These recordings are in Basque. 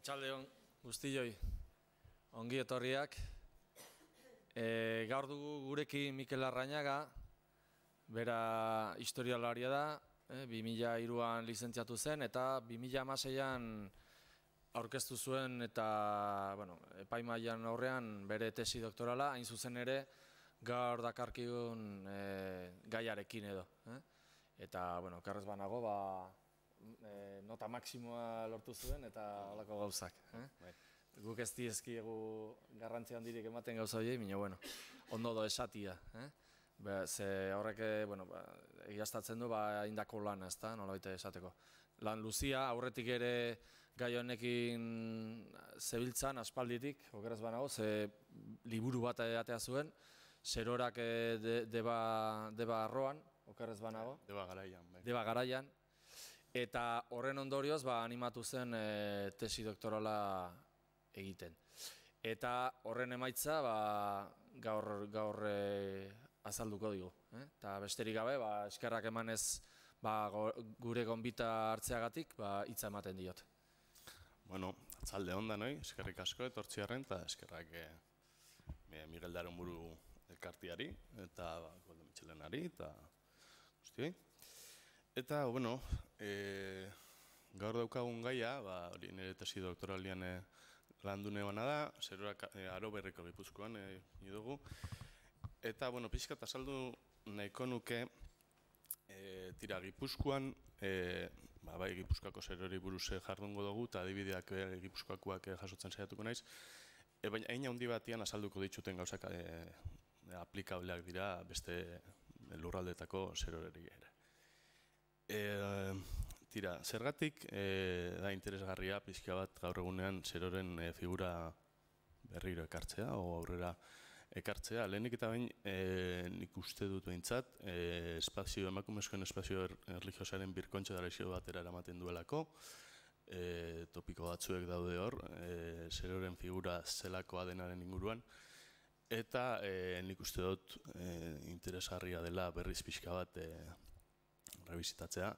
Atxaldeon guztioi, ongi etorriak. Gaur dugu gurekin Mikel Larrañaga, bera historialaria da, 2003an lizentziatu zen eta 2016an aurkeztu zuen eta epaimahaian aurrean bere tesi doktorala, hain zuzen ere gaur dakarkigun gaiarekin edo. Eta, okerrez banago, nota maksimoa lortu zuen eta holako gauzak. Guk ez dizkiegu garrantzia handirik ematen gauza horiei, baina ondo do esatia. Ze horrek egiaztatzen du indako lana, ezta, nolabait esateko. Lan luzia, aurretik ere gai honekin zebiltzan aspalditik, okerrez banago, ze liburu bat atea zuen, Serorak deba arroan, okerrez banago. Deba garaian. Eta horren ondorioz animatu zen tesi doktorala egiten. Eta horren emaitza gaur azalduko digu. Eta besterik gabe, eskerrak emanez gure gonbita hartzeagatik hitza ematen diot. Bueno, atzalde onda noi, eskerrik asko etortziarren eta eskerrak Miguel Daronburu elkartiari eta Goldo Mitxelenari eta guztioi. Eta, gaur daukagun gaia, hori nire tesi doktoralian landu nebana da, Serorak Aroberriko Gipuzkoan dugu. Eta, pixkat azaldu nahiko nuke, Gipuzkoan, bai Gipuzkoako Serori buruz jardungo dugu, eta adibideak Gipuzkoakoak jasotzen saiatuko naiz. Baina, hain handi batian azalduko dituten gauzak aplikableak dira beste lurraldetako Serori ere. Zergatik da interesgarria pixka bat gaur egunean Seroren figura berriro ekartzea, o aurrera ekartzea. Lehenik eta bain nik uste dut behintzat, emakumezkoen espazio erlijiosaren birkontxe darexio batera eramaten duelako, topiko batzuek daude hor, Seroren figura zelakoa denaren inguruan, eta nik uste dut interesgarria dela berriz pixka bat revisitatzea,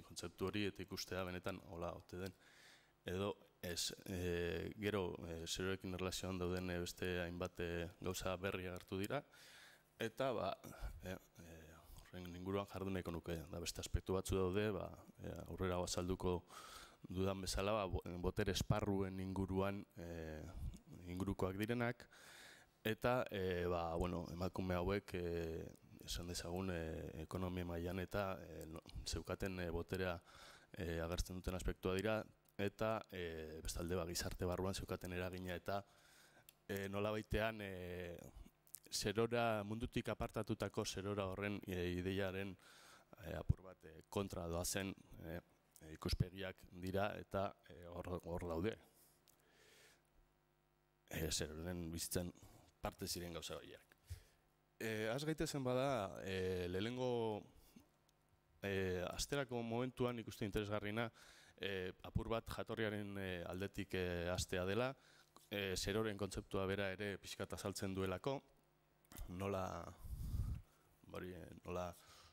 kontzeptu hori eta ikustea benetan hola ote den. Edo ez, gero Serorekin erlazioan dauden beste hainbat gauza berri agertu dira, eta horren inguruan jardu nahiko nuke. Beste aspektu batzu daude, aurrera azalduko dudan bezala, botere esparruen inguruan ingurukoak direnak, eta emakume hauek esan dezagun ekonomia mailan eta zeukaten boterea agertzen duten aspektua dira, eta bestalde gizarte barruan zeukaten eragina eta nolabaitean Serora mundutik apartatutako Serora horren ideiaren apur bat kontra doazen ikuspegiak dira eta hor daude. Seroren bizitzen parte ziren gauza horiek. Az gaitezen bada, lehenengo asterako momentuan ikuste interesgarriena apur bat jatorriaren aldetik hastea dela, Seroren kontzeptua bera ere pixkat azaltzen duelako, nola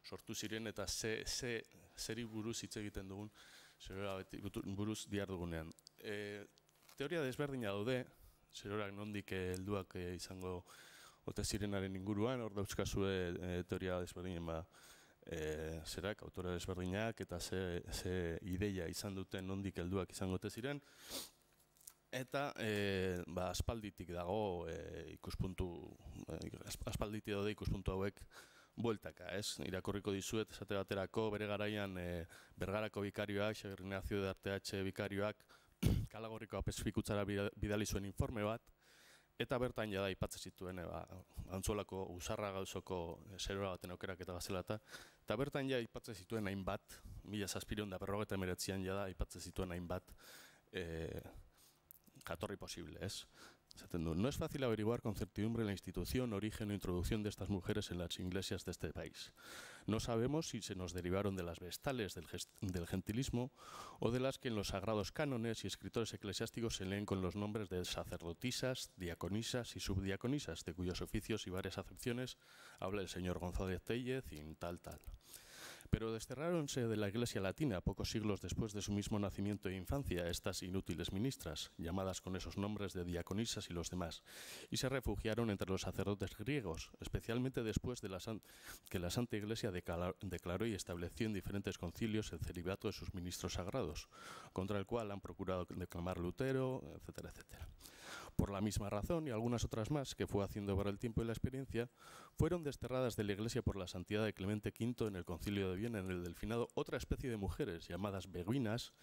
sortu ziren eta zeri buruz hitz egiten dugun Serora buruz dihar dugunean. Teoria desberdina daude, Serorak nondik helduak izango ote zirenaren inguruan, hor dauzkazue teoria desberdinen autora desberdinak eta ze ideia izan duten nondik helduak izango ote ziren. Eta aspalditik dago aspalditik daude ikuspuntu hauek bueltaka, ez? Irakurriko dizuet, esate baterako, bere garaian Bergarako bikarioak, Xabier Ignacio de Arteache bikarioak, Kalagorriko apezfikutzara bidali zuen informe bat, eta bertan jada aipatzen zituen Antzuolako Usarra gauzoko Serora baten aukerak eta gazela eta bertan jada aipatzen zituen hainbat, 1759an jada aipatzen zituen hainbat jatorri posible, ez? No es fácil averiguar con certidumbre la institución, origen o introducción de estas mujeres en las iglesias de este país. No sabemos si se nos derivaron de las vestales del gentilismo o de las que en los sagrados cánones y escritores eclesiásticos se leen con los nombres de sacerdotisas, diaconisas y subdiaconisas, de cuyos oficios y varias acepciones habla el señor González Tellez y tal. Pero desterráronse de la Iglesia latina pocos siglos después de su mismo nacimiento e infancia estas inútiles ministras, llamadas con esos nombres de diaconisas y los demás, y se refugiaron entre los sacerdotes griegos, especialmente después de que la Santa Iglesia declaró y estableció en diferentes concilios el celibato de sus ministros sagrados, contra el cual han procurado declamar Lutero, etcétera, etcétera. Por la misma razón, y algunas otras más que fue haciendo por el tiempo y la experiencia, fueron desterradas de la Iglesia por la santidad de Clemente V en el Concilio de Viena, en el Delfinado, otra especie de mujeres llamadas beguinas,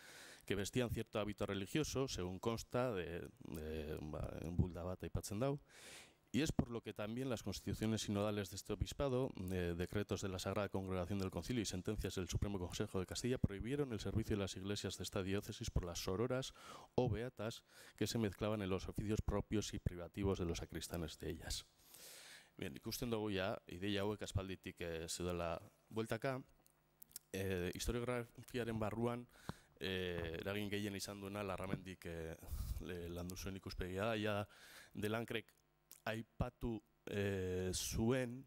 que vestían cierto hábito religioso, según consta de Bulda bat aipatzen dau, y es por lo que también las constituciones sinodales de este obispado, decretos de la Sagrada Congregación del Concilio y sentencias del Supremo Consejo de Castilla prohibieron el servicio de las iglesias de esta diócesis por las sororas o beatas que se mezclaban en los oficios propios y privativos de los sacristanes de ellas. Bien, ikusten dugu ja, ideia hauek aspalditik zeudela bueltaka, historiografiaren barruan eragin gehien izan duena Larramendik landu zuen ikuspegia da, ja Delankrek aipatu zuen,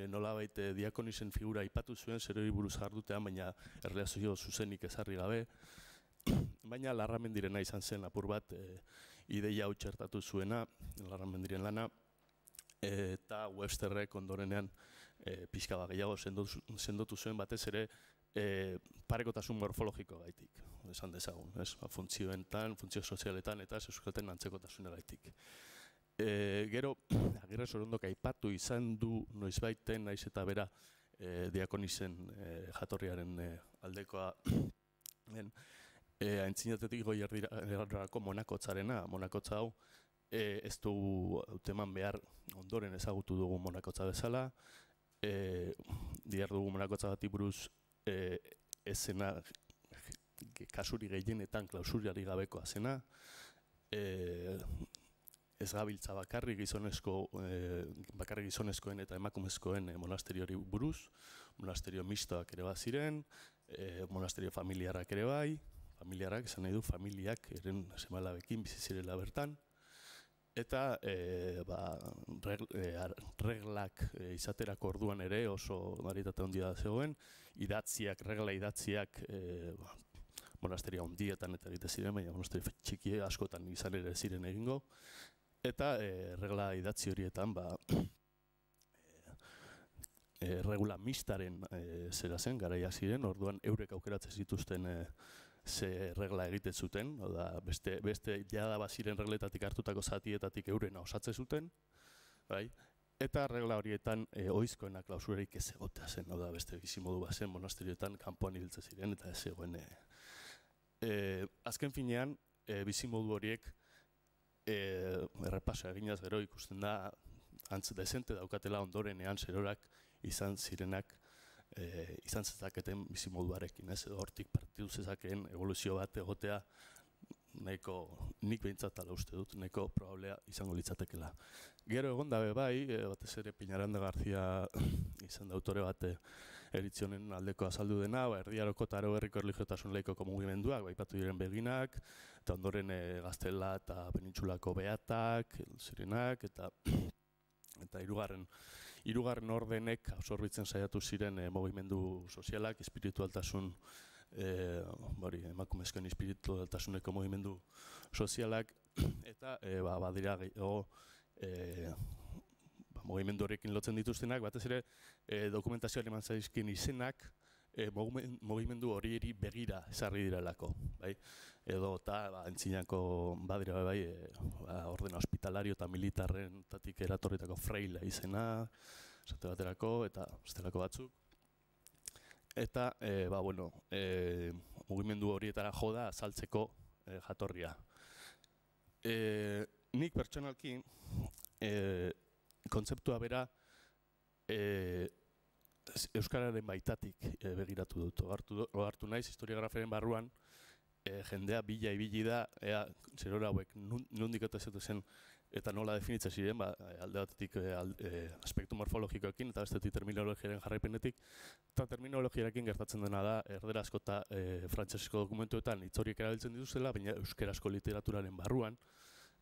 nolabait diakonisen figura aipatu zuen zerori buruz jardutean, baina erlazio zuzenik ezarri gabe, baina Larramendirena izan zen apur bat ideia hau txertatu zuena, Larramendiren lana, eta Websterrek ondorenean pixka bat gehiago sendotu zuen batez ere parekotasun morfologiko gaitik, esan dezagun, funtzioetan, funtzio sozialetan eta euskalten antzekotasuna gaitik. Gero, Agirre Sorondok aipatu izan du noizbaiten naiz eta bera diakonisen jatorriaren aldekoa aintzinatetik goi erdirako monakotzarena, monakotza hau ez dugu hauteman behar ondoren ezagutu dugu monakotza bezala, dihar dugu monakotza bati buruz ezena kasuri gehienetan klausuriari gabekoa zena, ez gabiltza bakarrik gizonezkoen eta emakumezkoen monasteriori buruz, monasterio mistoak ere bat ziren, monasterio familiarak ere bai, familiarak esan nahi du familiak eren semalabekin bizi zirela bertan, eta reglak izaterako orduan ere oso varietate handia zegoen, regla idatziak monasterio handietan eta egite ziren, baina monasterio txiki askotan izan ere ziren egingo, eta regla idatzi horietan regula mistaren zera zen, garaia ziren, orduan eurek aukeratzen zituzten ze regla egiten zuten, beste jada baziren regletatik hartutako zatietatik eurena osatzen zuten, eta regla horietan oizkoena klausurarik ez egotea zen, beste bizimodu bazen monasterioetan kanpoan hiltzen ziren eta ez zegoen. Azken finean, bizimodu horiek errepaso eginaz gero ikusten da antz dezente daukatela ondorenean zerorak izan zirenak izan zezaketen bizimoduarekin, edo hortik partidu zezakeen evoluzio bat egotea nahiko, nik behintzat ala uste dut, nahiko probablea izango litzatekela. Gero egon dabe bai, batez ere Piñaranda Garzia izan da autore bat eritzionen aldeko azaldu dena, Erdiaroko eta Aroberriko erlijiotasun laikoko mugimenduak, baipatu diren beginak, eta ondoren Gaztela eta Penintsulako beatak, zirenak, eta hirugarren ordenek absorbitzen saiatu ziren mugimendu sozialak, espiritualtasun, emakumezkoen espiritualtasuneko mugimendu sozialak, eta badira gehiago mugimendu horrekin lotzen dituztenak, batez ere dokumentazioan eman zaizkin izenak mugimendu horieri begira ezarri direlako. Edo eta entzinako badira ordena hospitalario eta militarrentatik eratorritako freila izena, esate baterako eta bestelako batzuk. Eta, mugimendu horietara joda azaltzeko jatorria. Nik pertsonalki kontzeptua bera euskararen baitatik begiratu dut. Ohartu naiz historiograferen barruan jendea bila ibili da, zerora hauek nondik eta zen eta nola definitzen ziren, alde batetik aspektu morfologikoekin eta bestetik terminologiaren jarraipenetik, eta terminologiarekin gertatzen dena da erderazko eta frantsesko dokumentuetan hitz horiek erabiltzen dituztela, baina euskarazko literaturaren barruan,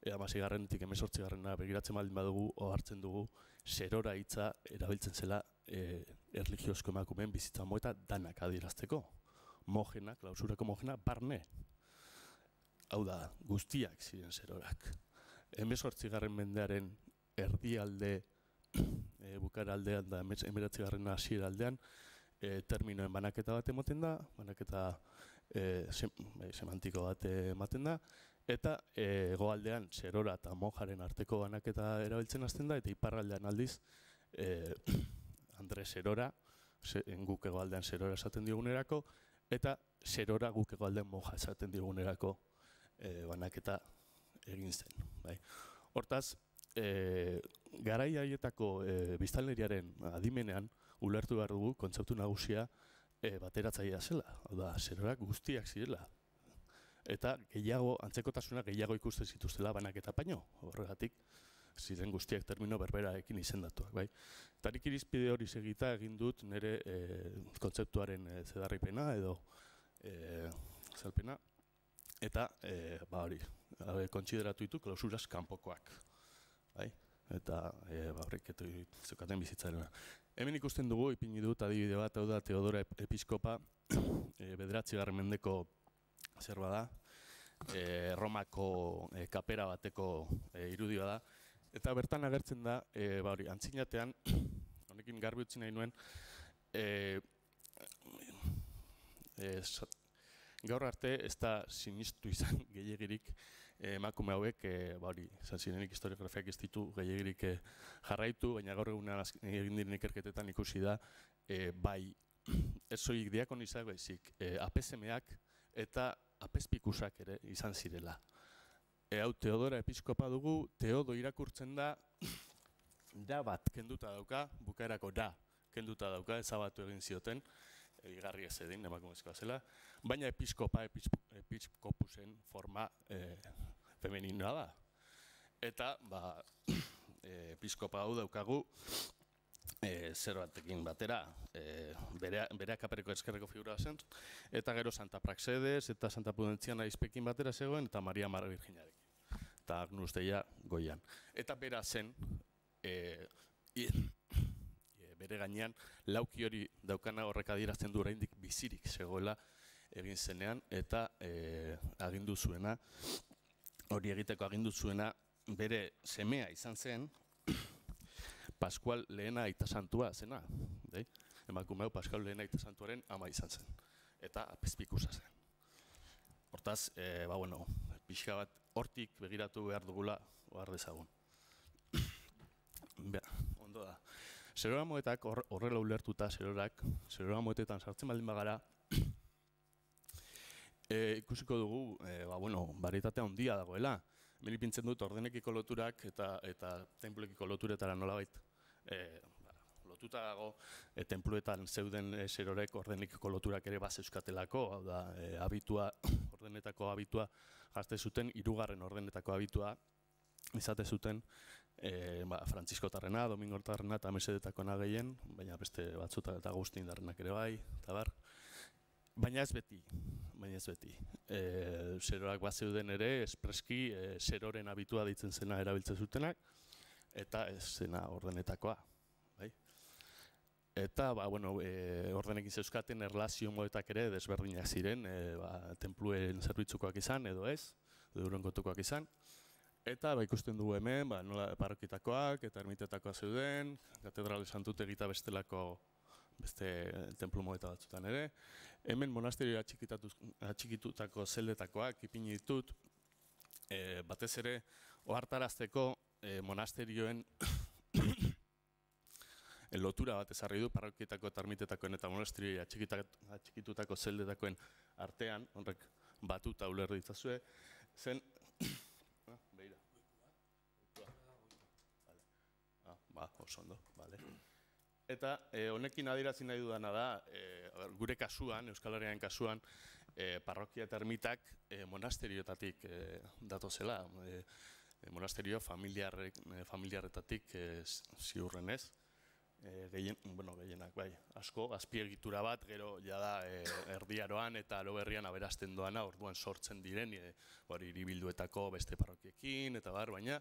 16garrenetik 18garrena begiratzen baldin badugu, ohartzen dugu zerora hitza erabiltzen zela erligiozko emakumeen bizitza moeta danak adierazteko. Mojena, klausurako mojena, barne. Hau da, guztiak ziren zerorak. 18. mendearen erdialde, bukaraldean da 19. hasieraldean, terminoen banaketa bat ematen da, banaketa semantiko bat ematen da, eta hegoaldean zerora eta mojaren arteko banaketa erabiltzen hasten da, eta iparraldean aldiz Andre zerora, guk hegoaldean zerora esaten digunerako, eta zerora guk hegoaldean moja esaten digunerako banaketa egin zen. Hortaz, garai haietako biztanleriaren adimenean ulertu behar dugu kontzeptu nagusia bateratzailea zela, hau da, zerorak guztiak zirela. Eta gehiago, antzekotasuna gehiago ikusten zituztela banaketa baino, horregatik ziren guztiak termino berberarekin izendatuak, bai. Eta nik irizpide hori segita egin dut nire kontzeptuaren zedarripena edo zalpena, eta hori, kontsideratu ditu klausuraz kanpokoak, bai. Eta horrek zeukaten bizitzarena. Hemen ikusten dugu, ipini dut adibide bat, hau da Teodora Episkopa, 9. mendeko zerba da, Romako kapera bateko irudioa da, eta bertan agertzen da, antzinatean, honekin garbi utzi nahi nuen, gaur arte ez da sinistu izan gehiegirik emakume hauek, izan zirenik historiografiak ez ditu gehiegirik jarraitu, baina gaur egunean egin diren ikerketetan ikusi da, bai, ez soilik diakonizak baizik, APSM-ak eta apezpikusak ere izan zirela. Hau Teodora Episkopa dugu, Teodo irakurtzen da, da bat kenduta dauka, bukaerako da kenduta dauka, ezabatu egin zioten, igarri ez edin, emakumezkoa zela, baina episkopa, episkopusen forma femeninoa da. Eta, episkopa hau daukagu, zer batekin batera, bere akapereko eskerreko figura zen, eta gero Santa Praxedes eta Santa Pudentziana izpekin batera zegoen, eta Maria Mara Virginiarekin. Eta Agnus Deia goian. Eta bera zen, bere gainean, lauki hori daukana horrek adierazten du oraindik bizirik zegoela egin zenean, eta agindu zuena, hori egiteko agindu zuena, bere semea izan zen, Paskual lehena aita santua zena. Emakume hau Paskual lehena aita santuaren ama izan zen. Eta apezpikusa zen. Hortaz, pixka bat hortik begiratu behar dugula behar dezagun. Ondo da. Zerora moetak horrela ulertuta, zerora moetetan sartzen baldin bagara, ikusiko dugu, barietatea handia dagoela. Hemen ipintzen dut ordenekiko loturak eta tenpluekiko loturetara nolabait lotuta dago, tenpluetan zeuden zerorek ordenekiko loturak ere bazeuskatelako, hau da, ordenetako abitua jarte zuten, 3. ordenetako abitua izate zuten Frantziskotarrena, Domingotarrena eta Mesedetakona gehien, baina beste batzuta eta Agustindarrenak ere bai, eta bar. Baina ez beti. Zerorak bat zeuden ere, espreski zeroren abitua ditzen zena erabiltzen zutenak, eta ez zena ordenetakoa. Eta, ordenekin zeuskaten erlazio moetak ere desberdinak ziren, tenpluen zerbitzukoak izan, edo ez, edo eurengotukoak izan. Eta ikusten dugu hemen, nola parrokietakoak eta ermitetakoak zeuden, katedrale santutegita bestelako beste tenplu moeta batzutan ere. Hemen monasterio atxikitutako zeldetakoak ipini ditut, batez ere ohartarazteko monasterioen lotura bat ezarri du parrokietako eta ermitetakoen eta monasterio atxikitutako zeldetakoen artean, horrek batuta uler ditzazue, zen... Oso ondo, bale. Eta honekin adierazi nahi dudana da, gure kasuan, Euskal Herriaren kasuan, parrokia eta ermitak monasterioetatik datozela. Monasterio familiarretatik ziurrenez. Gehienak, bai, asko, azpiegitura bat, gero jada erdiaroan eta aloberrian aberasten doana, orduan sortzen diren, hiribilduetako beste parrokiekin, eta bar, baina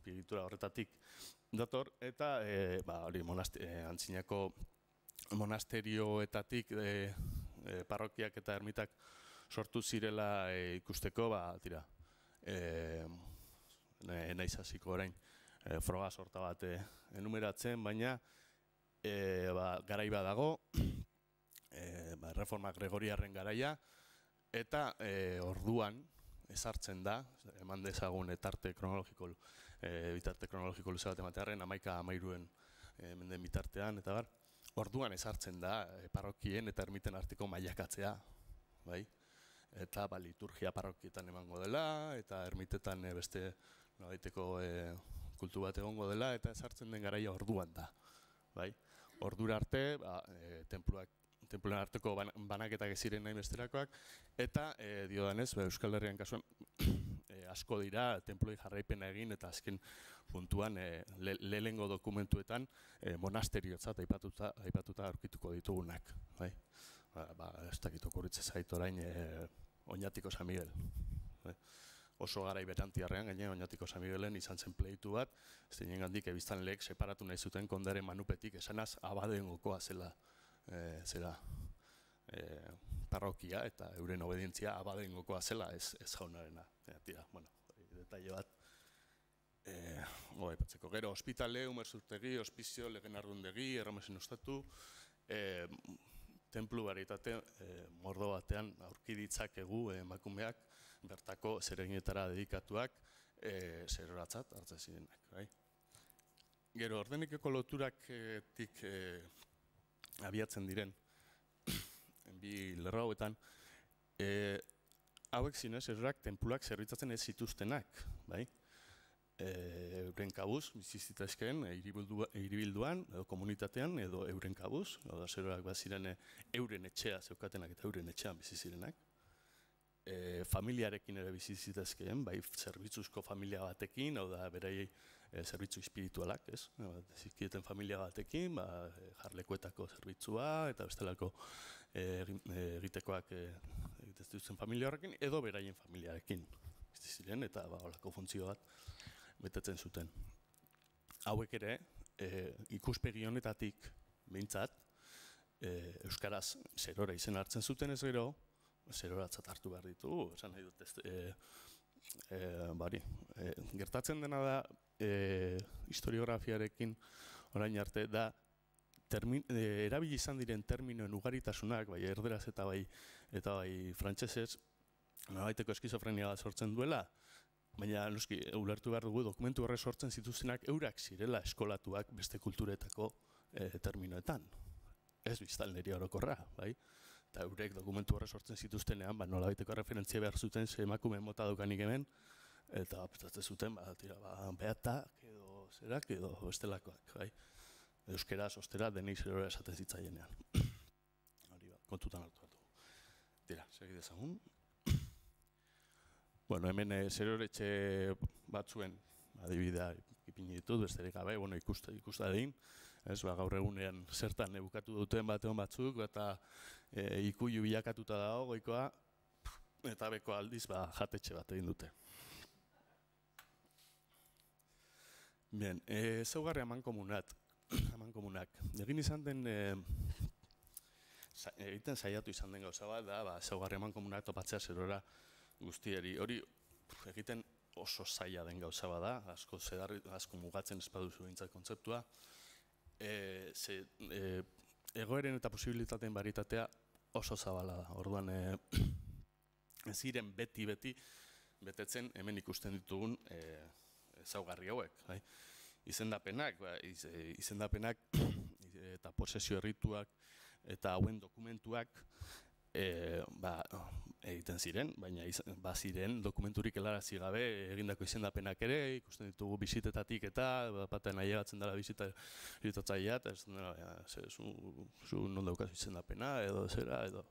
azpiegitura horretatik dator, eta hori antzinako monasterioetatik parrokiak eta ermitak sortu zirela ikusteko, tira, naiz hasiko orain froga sorta bat enumeratzen, baina garai bat dago, Reforma Gregoriarren garaia, eta orduan ezartzen da, eman dezagun bitarte kronologiko luze bat ematearen, 11-13 menden bitartean, eta orduan ezartzen da parrokien eta ermiten arteko mailakatzea, bai? Eta liturgia parrokietan emango dela, eta ermitetan beste nolabaiteko kultu bat egongo dela, eta ezartzen den garaia orduan da, bai? Ordura arte, tenpluen arteko banaketak ez ziren nahi besterakoak, eta diodanez, Euskal Herrian kasuan asko dira tenploi jarraipena egin, eta azken puntuan lehengo dokumentuetan monasteriotzat aipatuta aurkituko ditugunak, bai? Ez dakit okurritzen zait orain Oñatiko San Miguel. Oso garai berantiarrean, gainera Oñatiko San Miguelen izan zen pleitu bat, zeinen gandik ebiztanleek separatu nahi zuten kondaren manupetik esanaz abadengokoa zela parrokia eta euren obedientzia abadengokoa zela ez jaunarena. Tira, detaile bat. Aipatzeko gero, ospitale, umerzurtegi, hospizio, legenardundegi, erromesen ostatu, tenplu baritate mordo batean aurki ditzakegu emakumeak bertako zereginetara dedikatuak zeroratzat hartzen zirenak. Gero, ordenikeko loturaketik abiatzen diren bi lerro hauetan, hauek zinez erorak tenpluak zerbitzatzen ez zituztenak, bai? Euren kabuz, bizizitazkeen, hiribilduan, edo komunitatean, edo euren kabuz, zeroak bat ziren euren etxea zeukatenak eta euren etxean bizizirenak. Familiarekin ere bizizitazkeen, bai zerbitzuzko familia batekin, hau da beraiei zerbitzu espiritualak, ez? Zizkieten familia batekin, jarlekuetako zerbitzua, eta bestelako egitekoak egitezen familia horrekin, edo beraien familiarekin biziziren, eta holako funtzio bat betetzen zuten. Hauek ere, ikuspegi honetatik behintzat, euskaraz zerora izen hartzen zuten ez gero, zeroratzat hartu behar ditu, esan nahi dut gertatzen dena da historiografiarekin orain arte da erabili izan diren terminoen ugaritasunak, bai erderaz eta bai frantsesez, norabaiteko eskizofrenia bat sortzen duela, baina noski ulertu behar dugu dokumentu horre sortzen zituztenak eurak zirela eskolatuak beste kulturetako terminoetan. Ez biztanleria orokorra, bai? Eta eurek dokumentu horre sortzen zituztenean, nolabaiteko referentzia behar zuten ze emakume mota daukanik hemen, eta apetatzen zuten, beatak edo zerak edo bestelakoak, bai? Euskeraz, ostera, denei zerora esaten zitzaienean. Hori kontutan hartu hartu. Tira, segi dezagun. Hemen zeroretxe batzuen adibidea ipini ditut, besterik gabe, ikusta egin. Gaur egunean zertan bukatu duten batean batzuk, eta ikuilu bilakatuta dago goikoa, eta beko aldiz jatetxe bat egin dute. Bien, zaugarri amankomunak. Egin izan den, egiten saiatu izan den gauza bat, da zaugarri amankomunak topatzea zerora guztieri. Hori egiten oso zaila den gauza bat da, asko mugatzen espaduzu behintzat kontzeptua. Egoeren eta posibilitateen baritatea oso zabala da. Orduan, ez ziren beti betetzen hemen ikusten ditugun ezaugarri hauek. Izendapenak eta posesio errituak eta hauen dokumentuak egiten ziren, baina ziren dokumenturik helarazi gabe egindako izendapenak ere, ikusten ditugu bisitetatik eta batean ailegatzen dela bisitatzailea, eta ez zu non daukazu izendapena edo zera, edo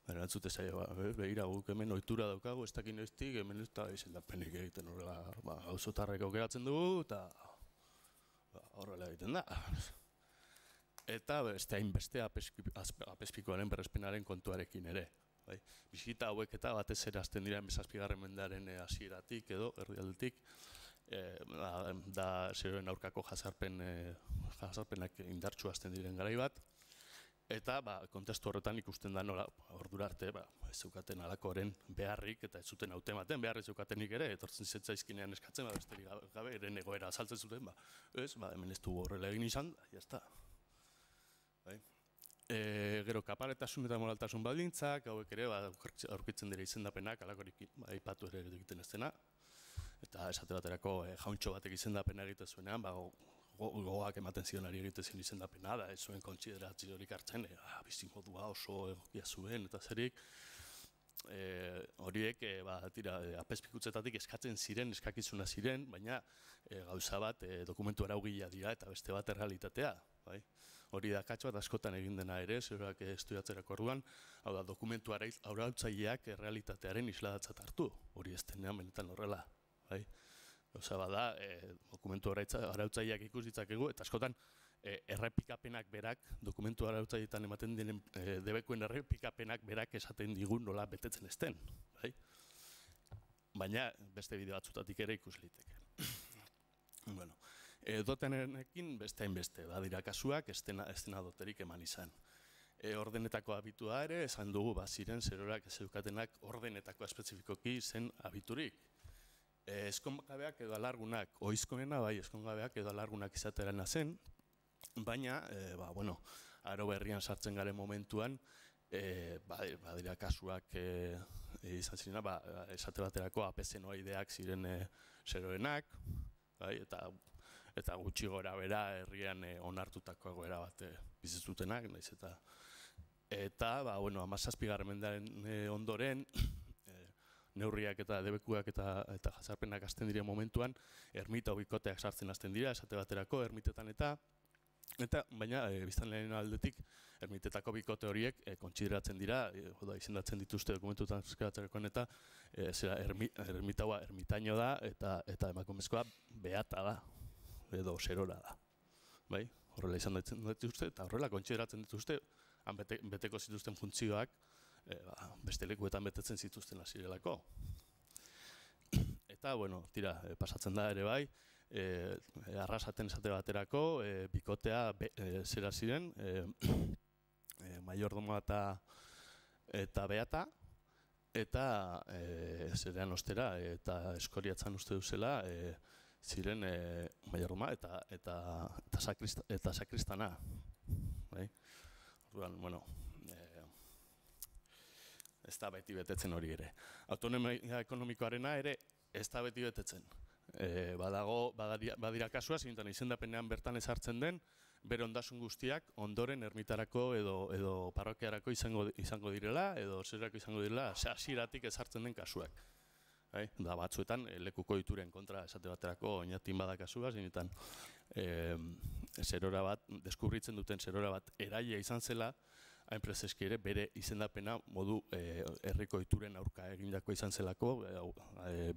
erantzute zaila, begira guk hemen ohitura daukagu, ez dakin noiztik, hemen ez da izendapenik egiten horrela, auzotarrek aukeratzen dugu, eta horrela egiten da. Eta beste hainbeste apezpikuaren berrespenaren kontuarekin ere. Bisita hauek eta batez ere hasten dira 17. mendearen hasieratik edo erdialdetik, da zeroen aurkako jazarpenak indartsu hasten diren garai bat, eta kontestu horretan ikusten da nola ordura arte ez zeukaten halakoren beharrik eta ez zuten hautematen beharrik zeukatenik ere, etortzen zitzaizkinean eskatzen, besterik gabe eren egoera azaltzen zuten, hemen ez du horrela egin izan, jazta. Gero kaparetasun eta moraltasun baldintzak, hauek ere aurkitzen dira izendapenak, halakorik aipatu ere egiten ez dena, eta esate baterako jauntxo batek izendapena egiten zuenean, gogoak ematen zionari egiten zion izendapena, da ez zuen kontsideraziorik hartzen, bizi modua oso egokia zuen eta zerik, horiek apezpikutzetatik eskatzen ziren, eskakizuna ziren, baina gauza bat dokumentu araugilea dira eta beste bat errealitatea. Hori da katx bat askotan egin dena ere, zeroak estudiatzerako orduan, hau da dokumentu arautzaileak errealitatearen isladatzat hartu, hori ez denean benetan horrela. Gauza bada, dokumentu arautzaileak ikus ditzakegu, eta askotan errepikapenak berak, dokumentu arautzaileetan ematen diren debekuen errepikapenak berak esaten digun nola betetzen ez den. Baina beste bide batzutatik ere ikus liteke. Dotenekin beste hainbeste, badira kasuak ez dena doterik eman izan. Ordenetako abitua ere, esan dugu, ziren zerorak ez zeukatenak ordenetako espezifikoki zen abiturik. Eskongabeak edo alargunak, oizkoena eskongabeak edo alargunak izaterana zen, baina, aro berrian sartzen garen momentuan, badira kasuak izan ziren, esate baterako apezenoideak ziren zeroenak, eta gutxi gora bera herrian onartutako egoera bat bizitzutenak, naiz eta 17. mendaren ondoren, neurriak eta debekuak eta jazarpenak hasten diren momentuan, ermita bikoteak sartzen hasten dira, esate baterako, ermitetan baina biztanleen aldetik, ermitetako bikote horiek kontsideratzen dira, izendatzen dituzte dokumentuetan eskeratzerakoan eta ermitaua ermitaino da eta emakumezkoa beata da, edo zerora da. Horrela izan dituzte eta horrela kontsideratzen dituzte, beteko zituzten funtzioak, beste lekuetan betetzen zituzten hasierelako. Eta, pasatzen da ere bai, arrasaten esate baterako, bikotea zera ziren, maiordomoa eta beata, eta zerean ostera, eta eskoriatzen uste duzela, ziren maiordomoa eta sakristana. Ez da beti betetzen hori ere. Autonomia ekonomikoarena ere ez da beti betetzen. Badira kasua, zintan izendapenean bertan ezartzen den, bere ondasun guztiak ondoren ermitarako edo parrokiarako izango direla, edo zerako izango direla, hasieratik ezartzen den kasuak. Da batzuetan, lekuko ituren kontra esate baterako oinatin bada kasua, zinetan zerora bat, deskubritzen duten zerora bat eraila izan zela, hain prezeski ere bere izendapena modu herriko ituren aurka egindako izan zelako,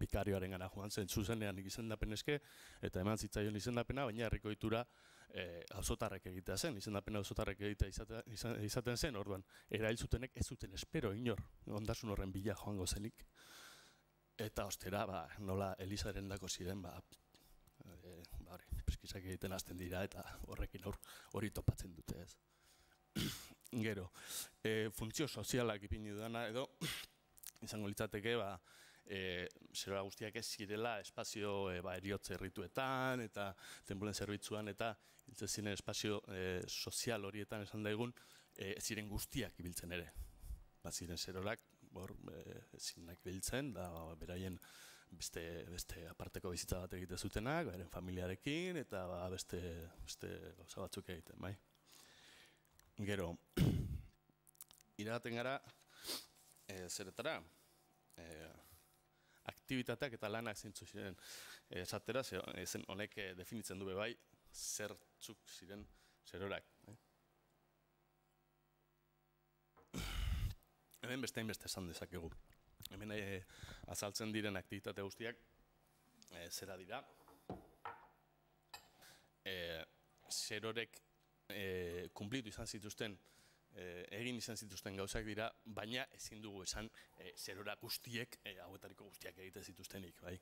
bikarioaren gana joan zen zuzenean izendapen eske, eta eman zitzaion izendapena, baina herriko itura auzotarrek egitea zen, izendapena auzotarrek egitea izaten zen, orduan, erail zutenek ez zuten espero inor, ondasun horren bila joango zenik. Eta ostera, nola Elizaren dako ziren, peskizak egiten hasten dira, eta horrekin hori topatzen dute ez. Gero, funtzio sozialak ipini dudana edo, izango litzateke, zerora guztiak ez zirela espazio eriotze errituetan, eta tenpulen zerbitzuan, eta ziren espazio sozial horietan esan daigun, ziren guztiak ibiltzen ere. Ziren zerorak, zirenak biltzen, da beraien beste aparteko bizitza bat egite zutenak, beren familiarekin, eta beste gauza batzuk egiten, bai. Gero, iragaten gara, zeretara, aktibitateak eta lanak zintzu ziren esatera, zen honek definitzen du bai, zertzuk ziren zerorak. Hemen beste esan dezakegu. Hemen azaltzen diren aktibitate guztiak zera dira. Zerorek kumplitu izan zituzten egin izan zituzten gauzak dira, baina ezin dugu esan zerora guztiek, hauetariko guztiak egiten zituztenik, bai?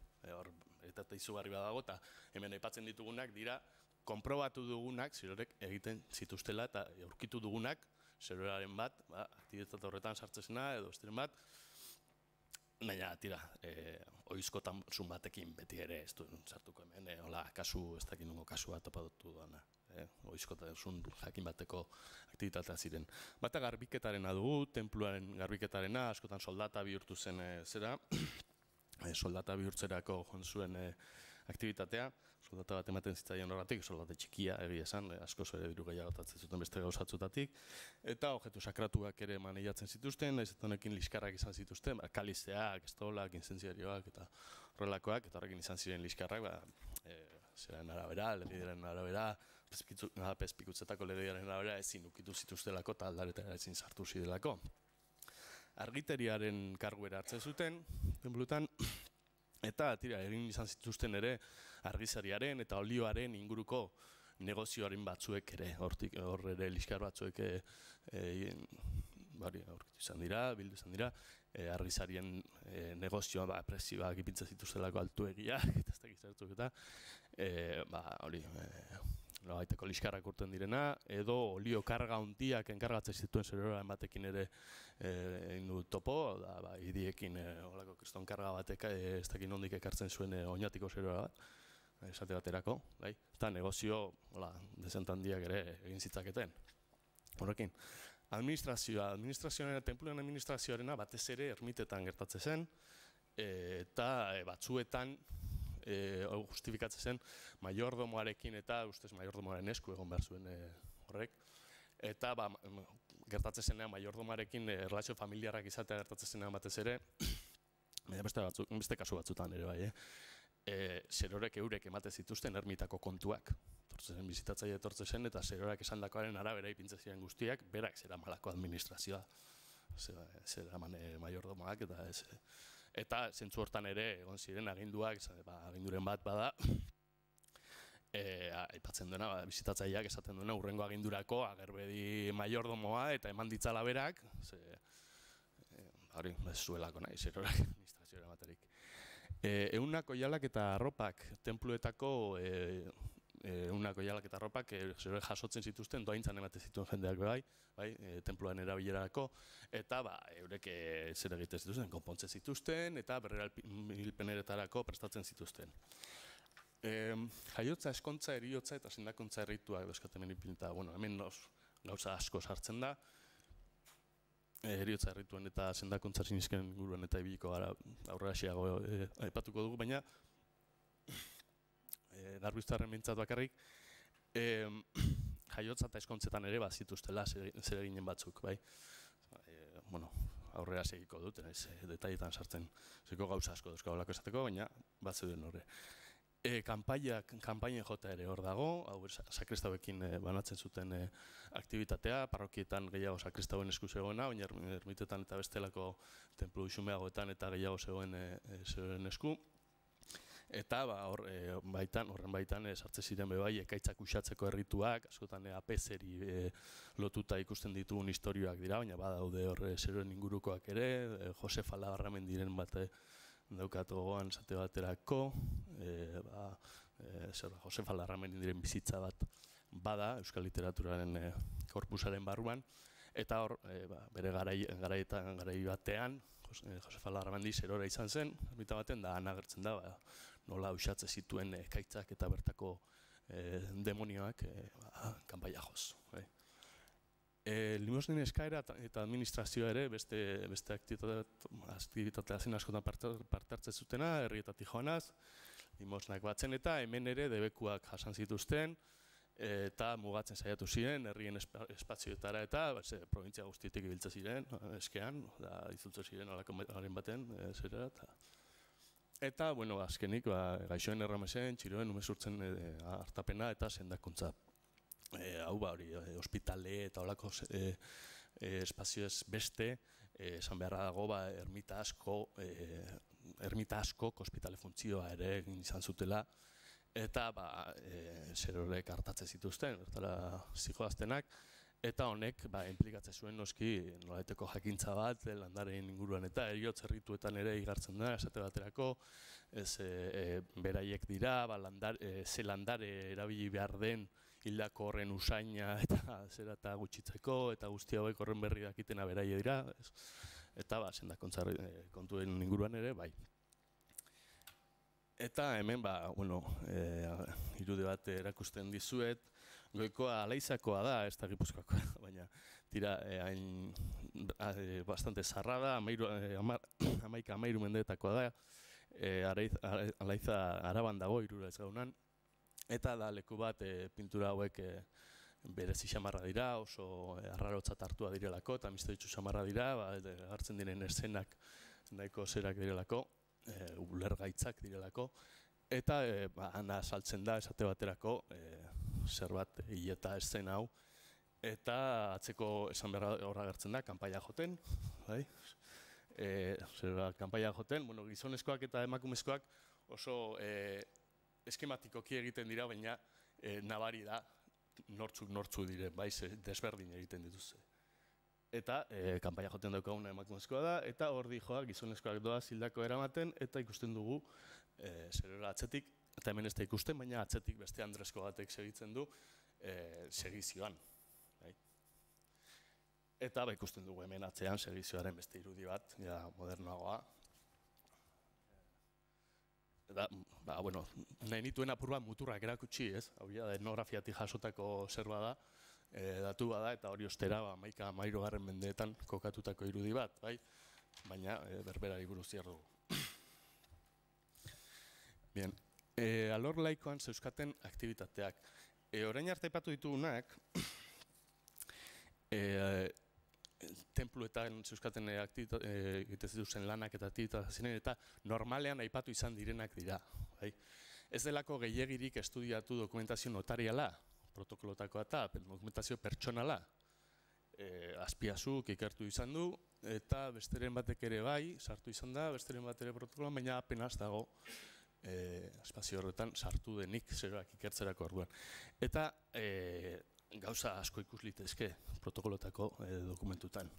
Eta izugarri badago, eta hemen aipatzen ditugunak dira, konprobatu dugunak zerorek egiten zituztela, eta aurkitu dugunak zeroraren bat, aktibitate horretan sartzezena, edo esteren bat, baina, tira, oizkotasun batekin beti ere ez duen sartuko hemen, hola, kasu, ez dakit nungo kasua topatu duana. Oizkotasun jakin bateko aktibitatea ziren. Bata garbiketarena dugu, tenpluaren garbiketarena, askotan soldata bihurtu zen zera, soldata bihurtzerako joan zuen aktibitatea, soldata bat ematen zitzaien horretik, soldata txikia, egia esan, askoz ere diru gehiago tatzen zuten beste gauzatzutatik, eta objektu sakratuak ere maneiatzen zituzten, nahiz eta honekin liskarrak izan zituzten, kalizeak, estolak, inzensiarioak eta horrelakoak, eta horrekin izan ziren liskarrak, zeraren arabera, legideren arabera, pezpikutzetako legediaren arabera ezin ukitu zituztelako eta aldaretara ezin sartu zidelako. Argiteriaren karguera hartzen zuten, tenplutan, eta tira, egin izan zituzten ere argizariaren eta olioaren inguruko negozioaren batzuek ere, hor ere liskar batzuek aurkitu izan dira, bildu izan dira, argizarien negozioa presioak ipintzen zituztelako altuegiak, eta ez dakit zertzuk eta, hori, nolabaiteko liskarrak urten direna, edo olio karga hundiak enkargatzen zituen zerora batekin ere egin du topo, idiekin olako kriston karga batek ez dakit nondik ekartzen zuen oinatiko zerora bat, esate baterako, eta negozio, dezent handiak ere egin zitzaketen. Horrekin, administrazioaren, tenpluaren administrazioarena batez ere ermitetan gertatzen zen, eta batzuetan justifikatzen zen maiordomoarekin eta ustez maiordomoaren esku egon behar zuen horrek. Eta gertatzen zenean maiordomoarekin erlazio familiarrak izatea gertatzen zenean batez ere, beste kasu batzutan ere bai, zerorek eurek ematen zituzten ermitako kontuak. Tortzen bizitatzaile etortzen zen eta zerorak esandakoaren arabera ipintzen ziren guztiak, berak zera malako administrazioa, zera maiordomoak eta ez. Eta zentzu hortan ere egon ziren aginduak, aginduren bat bada, aipatzen duena, bizitatzaileak esaten duena urrengo agindurako agerbedi maiordomoa eta eman ditzala berak, hori, ez zuelako nahi, zerorak administrazioa baterik. Eunako oihalak eta arropak, tenpluetako eunako oihalak eta arropak zerorek jasotzen zituzten, doaintzan ematen zituen jendeak bai, tenpluan erabilerarako, eta eurek zer egiten zituzten, konpontzen zituzten, eta berrera hilpeneretarako prestatzen zituzten. Jaiotza, eskontza, eriotza eta sendakuntza errituak dozkaten menipinta, hemen gauza asko sartzen da, eriotza errituen eta sendakuntza sinizken inguruan eta ibiliko gara aurrera xeago aipatuko dugu, baina garbiztarren bintzat bakarrik, jaiotza eta eskontzetan ere bazituztela zer eginen batzuk, bai? Aurrera segiko dut, detailetan sartzen zeko gauza asko duzkabolako esateko, baina bat zeuden horre. Kanpainen jota ere hor dago, hau sakristauekin banatzen zuten aktibitatea, parrokietan gehiago sakristauen esku zegoena, baina ermitetan eta bestelako tenplu xumeagoetan eta gehiago zegoen esku. Eta horren baitan sartzen ziren bebai ekaitzak uxatzeko errituak, askotan apezeri lotuta ikusten ditugun historioak dira, baina badaude horre zeroen ingurukoak ere, Josefa Larramendiren bat daukat gogoan esate baterako, Josefa Larramendiren bizitza bat bada Euskal Literaturaren korpusaren barruan, eta hor bere garai batean, Josefa Larramendi zerora izan zen, ermita baten da anagertzen da, nola uxatze zituen ekaitzak eta bertako demonioak kanpaia joz. Limosnen eskaera eta administrazioa ere beste aktibitatea zen askotan parte hartzen zutena, herrietatik joanaz, limosnak batzen eta hemen ere debekuak jasan zituzten, eta mugatzen saiatu ziren, herrien espazioetara eta provintzia guztietik ibiltzen ziren, eskean, izultzen ziren alaren baten, zerera. Eta, azkenik, gaixoen erramesen, txiroen, umezurtzen hartapena eta sendakuntza. Hau hori, ospitale eta holako espazioez beste, esan beharra dago, ermita askok ospitale funtzioa ere egin izan zutela, eta zerorek hartatzen zituzten, bertara zijoaztenak, Eta honek inplikatzen zuen noski nolabaiteko jakintza bat landaren inguruan eta heriotz errituetan ere igartzen da, esate baterako, beraiek dira, ze landare erabili behar den hildako horren usaina eta zera eta gutxitzeko eta guzti hauek horren berri dakitena beraie dira, eta sendak kontuen inguruan ere, bai. Eta hemen, irude bat erakusten dizuet, Goikoa Alaizakoa da, ez da Gipuzkoakoa, baina tira, bastante zarra da, 11-13 mendeetakoa da, Alaiza Araban dago, Irura ez gaunan, eta da leku bat pintura hauek berezi xamarra dira, oso arrarotzat hartua direlako, eta misterioso xamarra dira, hartzen diren eszenak nahiko zerak direlako, ulergaitzak direlako, eta hana saltzen da esate baterako zerbait hileta eszen hau, eta atzeko esan behar horra gertzen da, kanpaia joten, kanpaia joten, gizonezkoak eta emakumezkoak oso eskematikoki egiten dira, baina nabari da nortzuk diren, desberdin egiten dituzte. Eta kanpaia joten daukaguna emakumezkoa da, eta hor dijoa gizonezkoak doa zildako eramaten, eta ikusten dugu zerora atzetik, eta hemen ez da ikusten, baina atzetik beste Andresko batek segitzen du segizioan. Eta ikusten dugu hemen atzean segizioaren beste irudi bat, modernoagoa. Eta, nahi nituen apur bat muturrak erakutsi, ez? Hau da, etnografiatik jasotako zerba da, datu bada, eta hori ostera 11-13 mendeetan kokatutako irudi bat, baina berberari buruz dugu. Bien, alor laikoan zeuzkaten aktibitateak. Orain arte aipatu ditugunak, tenpluetan zeuzkaten egiten zituzen lanak eta aktibitatea ziren, eta normalean aipatu izan direnak dira. Ez delako gehiegirik estudiatu dokumentazio notariala, protokolotakoa eta dokumentazio pertsonala. Azpiazuk ikertu izan du, eta besteren batek ere bai, sartu izan da, besteren bat ere protokoloan, baina apenas dago espazio horretan sartu denik zeroak ikertzerako orduan. Eta gauza asko ikus litezke protokolotako dokumentutan.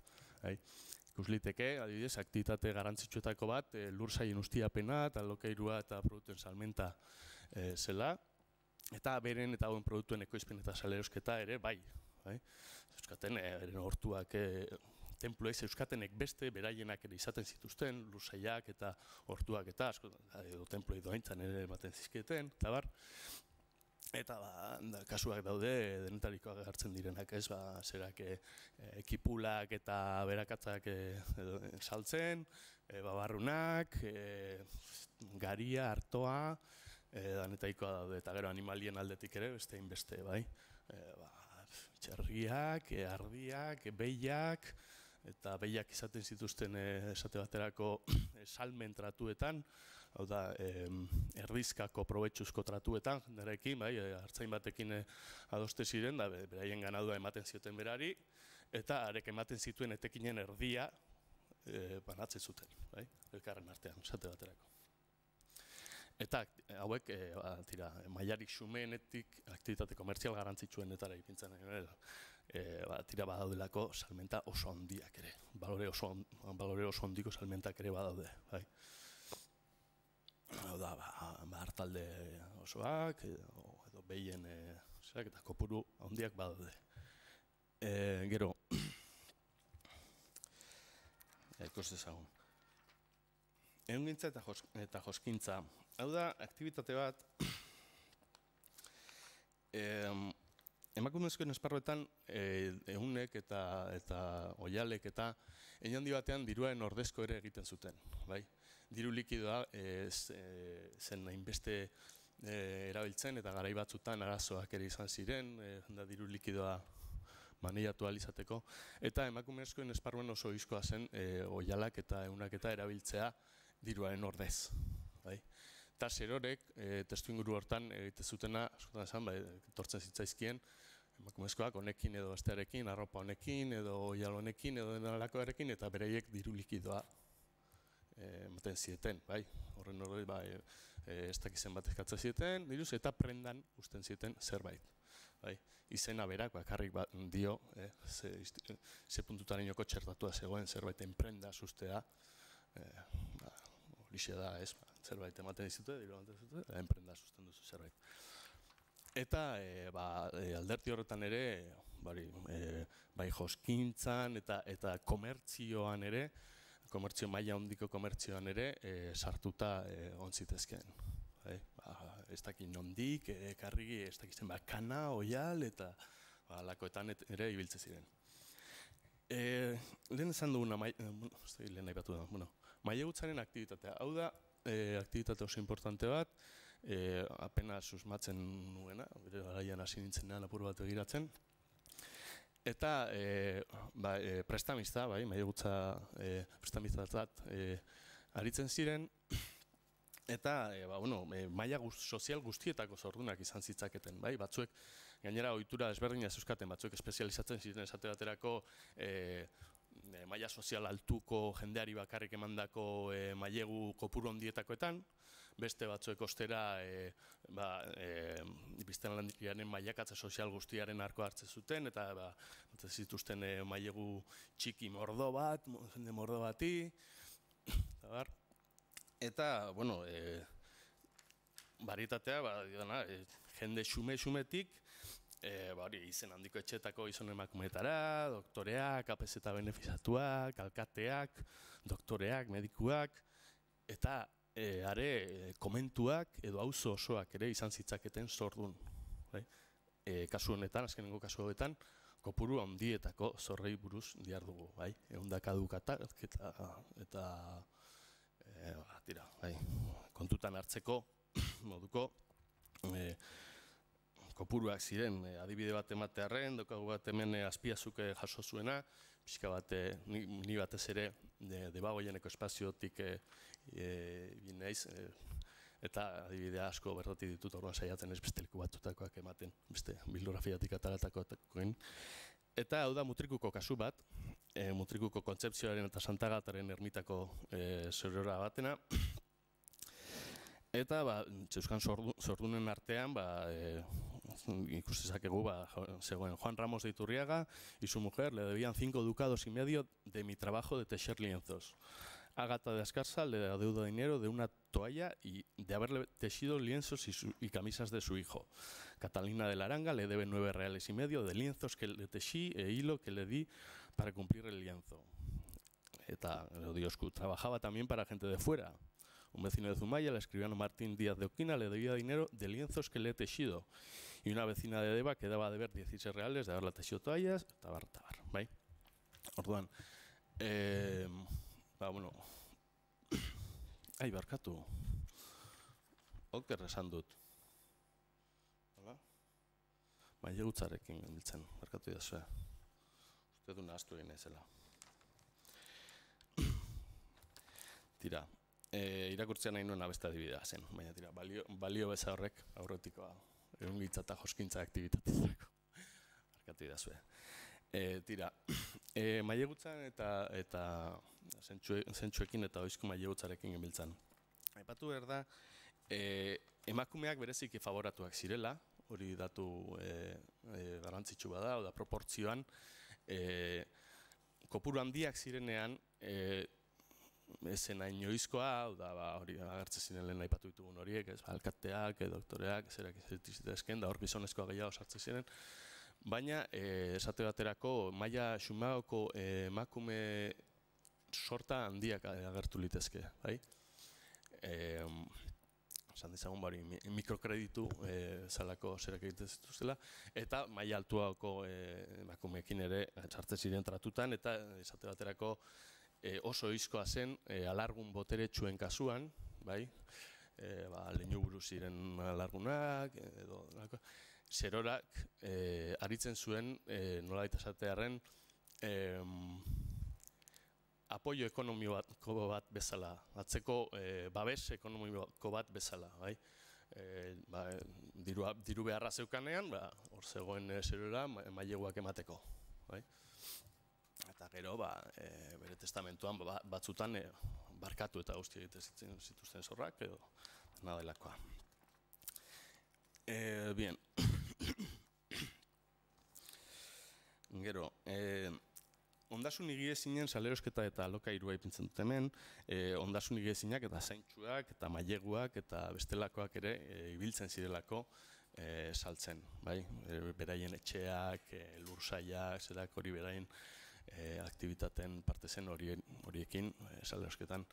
Ikus liteke, adibidez, aktivitate garrantzitsuetako bat, lursaien ustiapena eta alokairua eta produktuen salmenta zela, eta beren eta hauen produktuen ekoizpen eta salerosketa ere bai. Euskaten hortuak tenpluek euskatenek beste beraienak ere izaten zituzten, lursaiak eta hortuak eta asko, edo tenpluek doaintzan ere ematen zizkieten, eta bar. Eta kasuak daude denetarikoak hartzen direnak, ez, zerak ekipulak eta berakatzak saltzen, babarrunak, garia, artoa, danetaikoa daude, eta gero animalien aldetik ere, beste inbeste, bai. Txerriak, ardiak, behiak, eta behiak izaten zituzten esate baterako salmen tratuetan, hau da, erdizkako probetxuzko tratuetan, jenderekin, hartzain batekin adoste ziren, beraien ganadua ematen zioten berari, eta arek ematen zituen etekinen erdia banatzen zuten, elkarren artean, esate baterako. Eta hauek, mailarik xumeenetik aktivitate komertzial garrantzitsuenetara ipintzen tira badaudelako salmenta oso handiak ere, balore oso handiko salmentak ere badaude. Hau da, hartalde osoak, edo behien eta kopuru handiak badaude. Gero, ikus dezagun. Ehungintza eta joskintza. Hau da, aktivitate bat, emakumezkoen esparruetan ehunek eta oialek eta handi batean diruaren ordezko ere egiten zuten. Diru likidoa zen hainbeste erabiltzen eta garai batzutan arazoak ere izan ziren, diru likidoa maneiatu alizateko, eta emakumezkoen esparruen oso izkoa zen oialak eta ehunak eta erabiltzea diruaren ordez. Eta zerorek, testu inguru hortan egite zutena, askotan esan, etortzen zitzaizkien, emakumezkoak honekin edo bestearekin, arropa honekin edo oial honekin edo denalakoarekin, eta bereiek diru likidoa ematen zieten, horren ez dakizen bat eskatzen zieten, diruz, eta prendan usten zieten zerbait. bai? Izena berak bakarrik dio, ze puntutarainoko txertatua zegoen zerbait enprenda sustea, horixe da, ez, zerbait ematen dizute, diru ematen dizute, enprenda susten duzu zerbait. Eta alderdi horretan ere, bai joskintzan eta komertzioan ere, komertzio maila handiko komertzioan ere, sartuta ontzitezkeen. Ez dakit nondik, ekarri, ez dakit zen bakana, oial, eta lakoetan ere ibiltze ziren. Lehen esan duguna, lehen nahi batu da, mailegutzaren aktibitatea. Hau da, aktibitate oso importante bat, apenas susmatzen nuena, bere garaian hasi nintzenean apur bat begiratzen. Eta prestamista, mailegutza prestamistatzat aritzen ziren, eta maila sozial guztietako zordunak izan zitzaketen, batzuek gainera ohitura ezberdina zeuzkaten, batzuek espezializatzen ziren esate baterako maila sozial altuko jendeari bakarrik emandako mailegu kopuru handietakoetan, beste batzuek ostera biztanleriaren mailakatze sozial guztiaren arko hartzen zuten, eta zituzten mailegu txiki mordo bat, jende mordo bati, eta, barietatea, jende xume-xumetik, izen handiko etxetako gizon emakumeetara, doktoreak, APZ benefizatuak, alkateak, doktoreak, medikuak, eta are komentuak edo auzo osoak ere izan zitzaketen zordun. Kasu honetan, azkenengo kasu honetan, kopuru handietako zorrei buruz dihardugu, ehundaka dukatak eta kontutan hartzeko moduko kopuruak ziren, adibide bat ematearren, daukagu bat hemen Azpiazuke jaso zuena, pixka bat ni batez ere Debagoieneko espaziotik naiz, eta adibide asko bertatik ditut orduan saiatzen ez beste leku batutakoak ematen, beste bibliografiatik ataratakoen. Eta hau da Mutrikuko kasu bat, Mutrikuko Kontzepzioaren eta Santa Agataren ermitako zerrora batena. Eta zeuzkan zordunen artean ikusi zakegu zegoen Juan Ramos de Iturriaga y su mujer le debían 5,5 ducados de mi trabajo de tejer lienzos. Ágata de Ascarza le adeuda dinero de una toalla y de haberle tejido lienzos y camisas de su hijo. Catalina de la Aranga le debe 9,5 reales de lienzos que le tejí e hilo que le di para cumplir el lienzo. Eta Dioscu trabajaba también para gente de fuera. Un vecino de Zumaya, el escribano Martín Díaz de Oquina, le debía dinero de lienzos que le he tejido. Y una vecina de Deva que daba de ver 16 reales de haberle tejido toallas, tabar, bai? Orduan, barkatu. Oker esan dut. Mailegutzarekin genbiltzen, barkatu idazue. Uste du nahaztu egin ezela. Tira, irakurtzea nahi nuen abeste adibidea zen, baina tira, balio beza horrek aurretikoa, ehungitza eta joskintza aktibitatetarako. Barkatu idazue. Tira, mailegutzan eta zentsuekin eta oizko mailegutzarekin genbiltzen. Aipatu behar da, emakumeak bereziki favoratuak zirela, hori datu garrantzitsu bada, oda proportzioan, kopuru handiak zirenean, ezen hain oizkoa, hori agertzen ziren lehen aipatu ditugun horiek, alkateak, doktoreak, zerak izitezken, da hor gizonezkoa gehiago sartzen ziren, baina esate baterako maila xumagoko emakume sorta handiak agertu litezke, bai? Esan dezagun mikrokreditu zalako zerak egiten zituztela, eta maila altuako emakumeekin ere sartzen ziren tratutan, eta esate baterako oso oizkoa zen alargun boteretsuen kasuan, bai? Leinu buru ziren alargunak, zerorak aritzen zuen nolabait esatearren apoio ekonomiko bat bezala, atzeko babes ekonomiko bat bezala, bai? Diru beharra zeukanean, hor zegoen zerora maileguak emateko, bai? Eta gero, bere testamentuan batzutan barkatu eta guzti egiten zituzten zorrak, edo nadelakoa. Bien. Gero, ondasun higiezinen salerosketa eta alokairua ipintzen dut hemen, ondasun higiezinak eta zaintxuak eta maileguak eta bestelakoak ere ibiltzen zirelako saltzen, bai? Beraien etxeak, lursaiak, zerak hori beraien aktibitateen parte zen horiekin salerosketan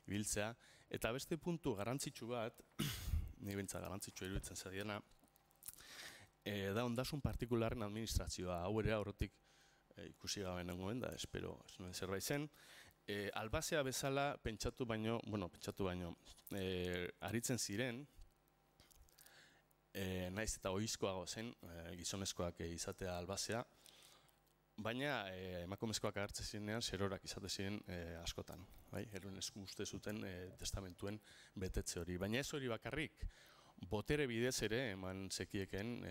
ibiltzea. Eta beste puntu garrantzitsu bat, nire bintza garrantzitsua iruditzen zadiena, da ondasun partikularren administrazioa. Hau ere aurretik ikusi gabe nengoen, da espero ez nuen zerbait zen. Albazea bezala pentsatu baino, aritzen ziren, naiz eta ohizkoago zen, gizonezkoak izatea albazea, baina emakumezkoak agertzen zirenean serorak izate ziren askotan. Heroen esku uste zuten testamentuen betetze hori. Baina ez hori bakarrik, botere bidez ere eman zekieken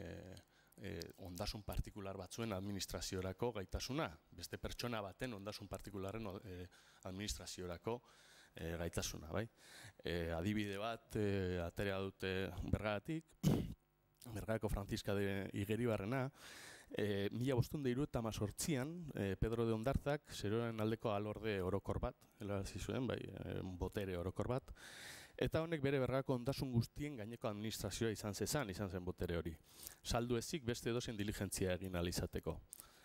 ondasun partikular batzuen administraziorako gaitasuna. Beste pertsona baten ondasun partikularren administraziorako gaitasuna. Adibide bat atera dute Bergaratik, Bergarako Franziska de Igeribarrena, 1578an Pedro de Ondarzak zeroren aldeko alorde orokor bat, helarazi zuen, botere orokor bat, eta honek bere Bergarako ondasun guztien gaineko administrazioa izan zen botere hori. Saldu ezik beste edozein diligentzia egin ahal izateko.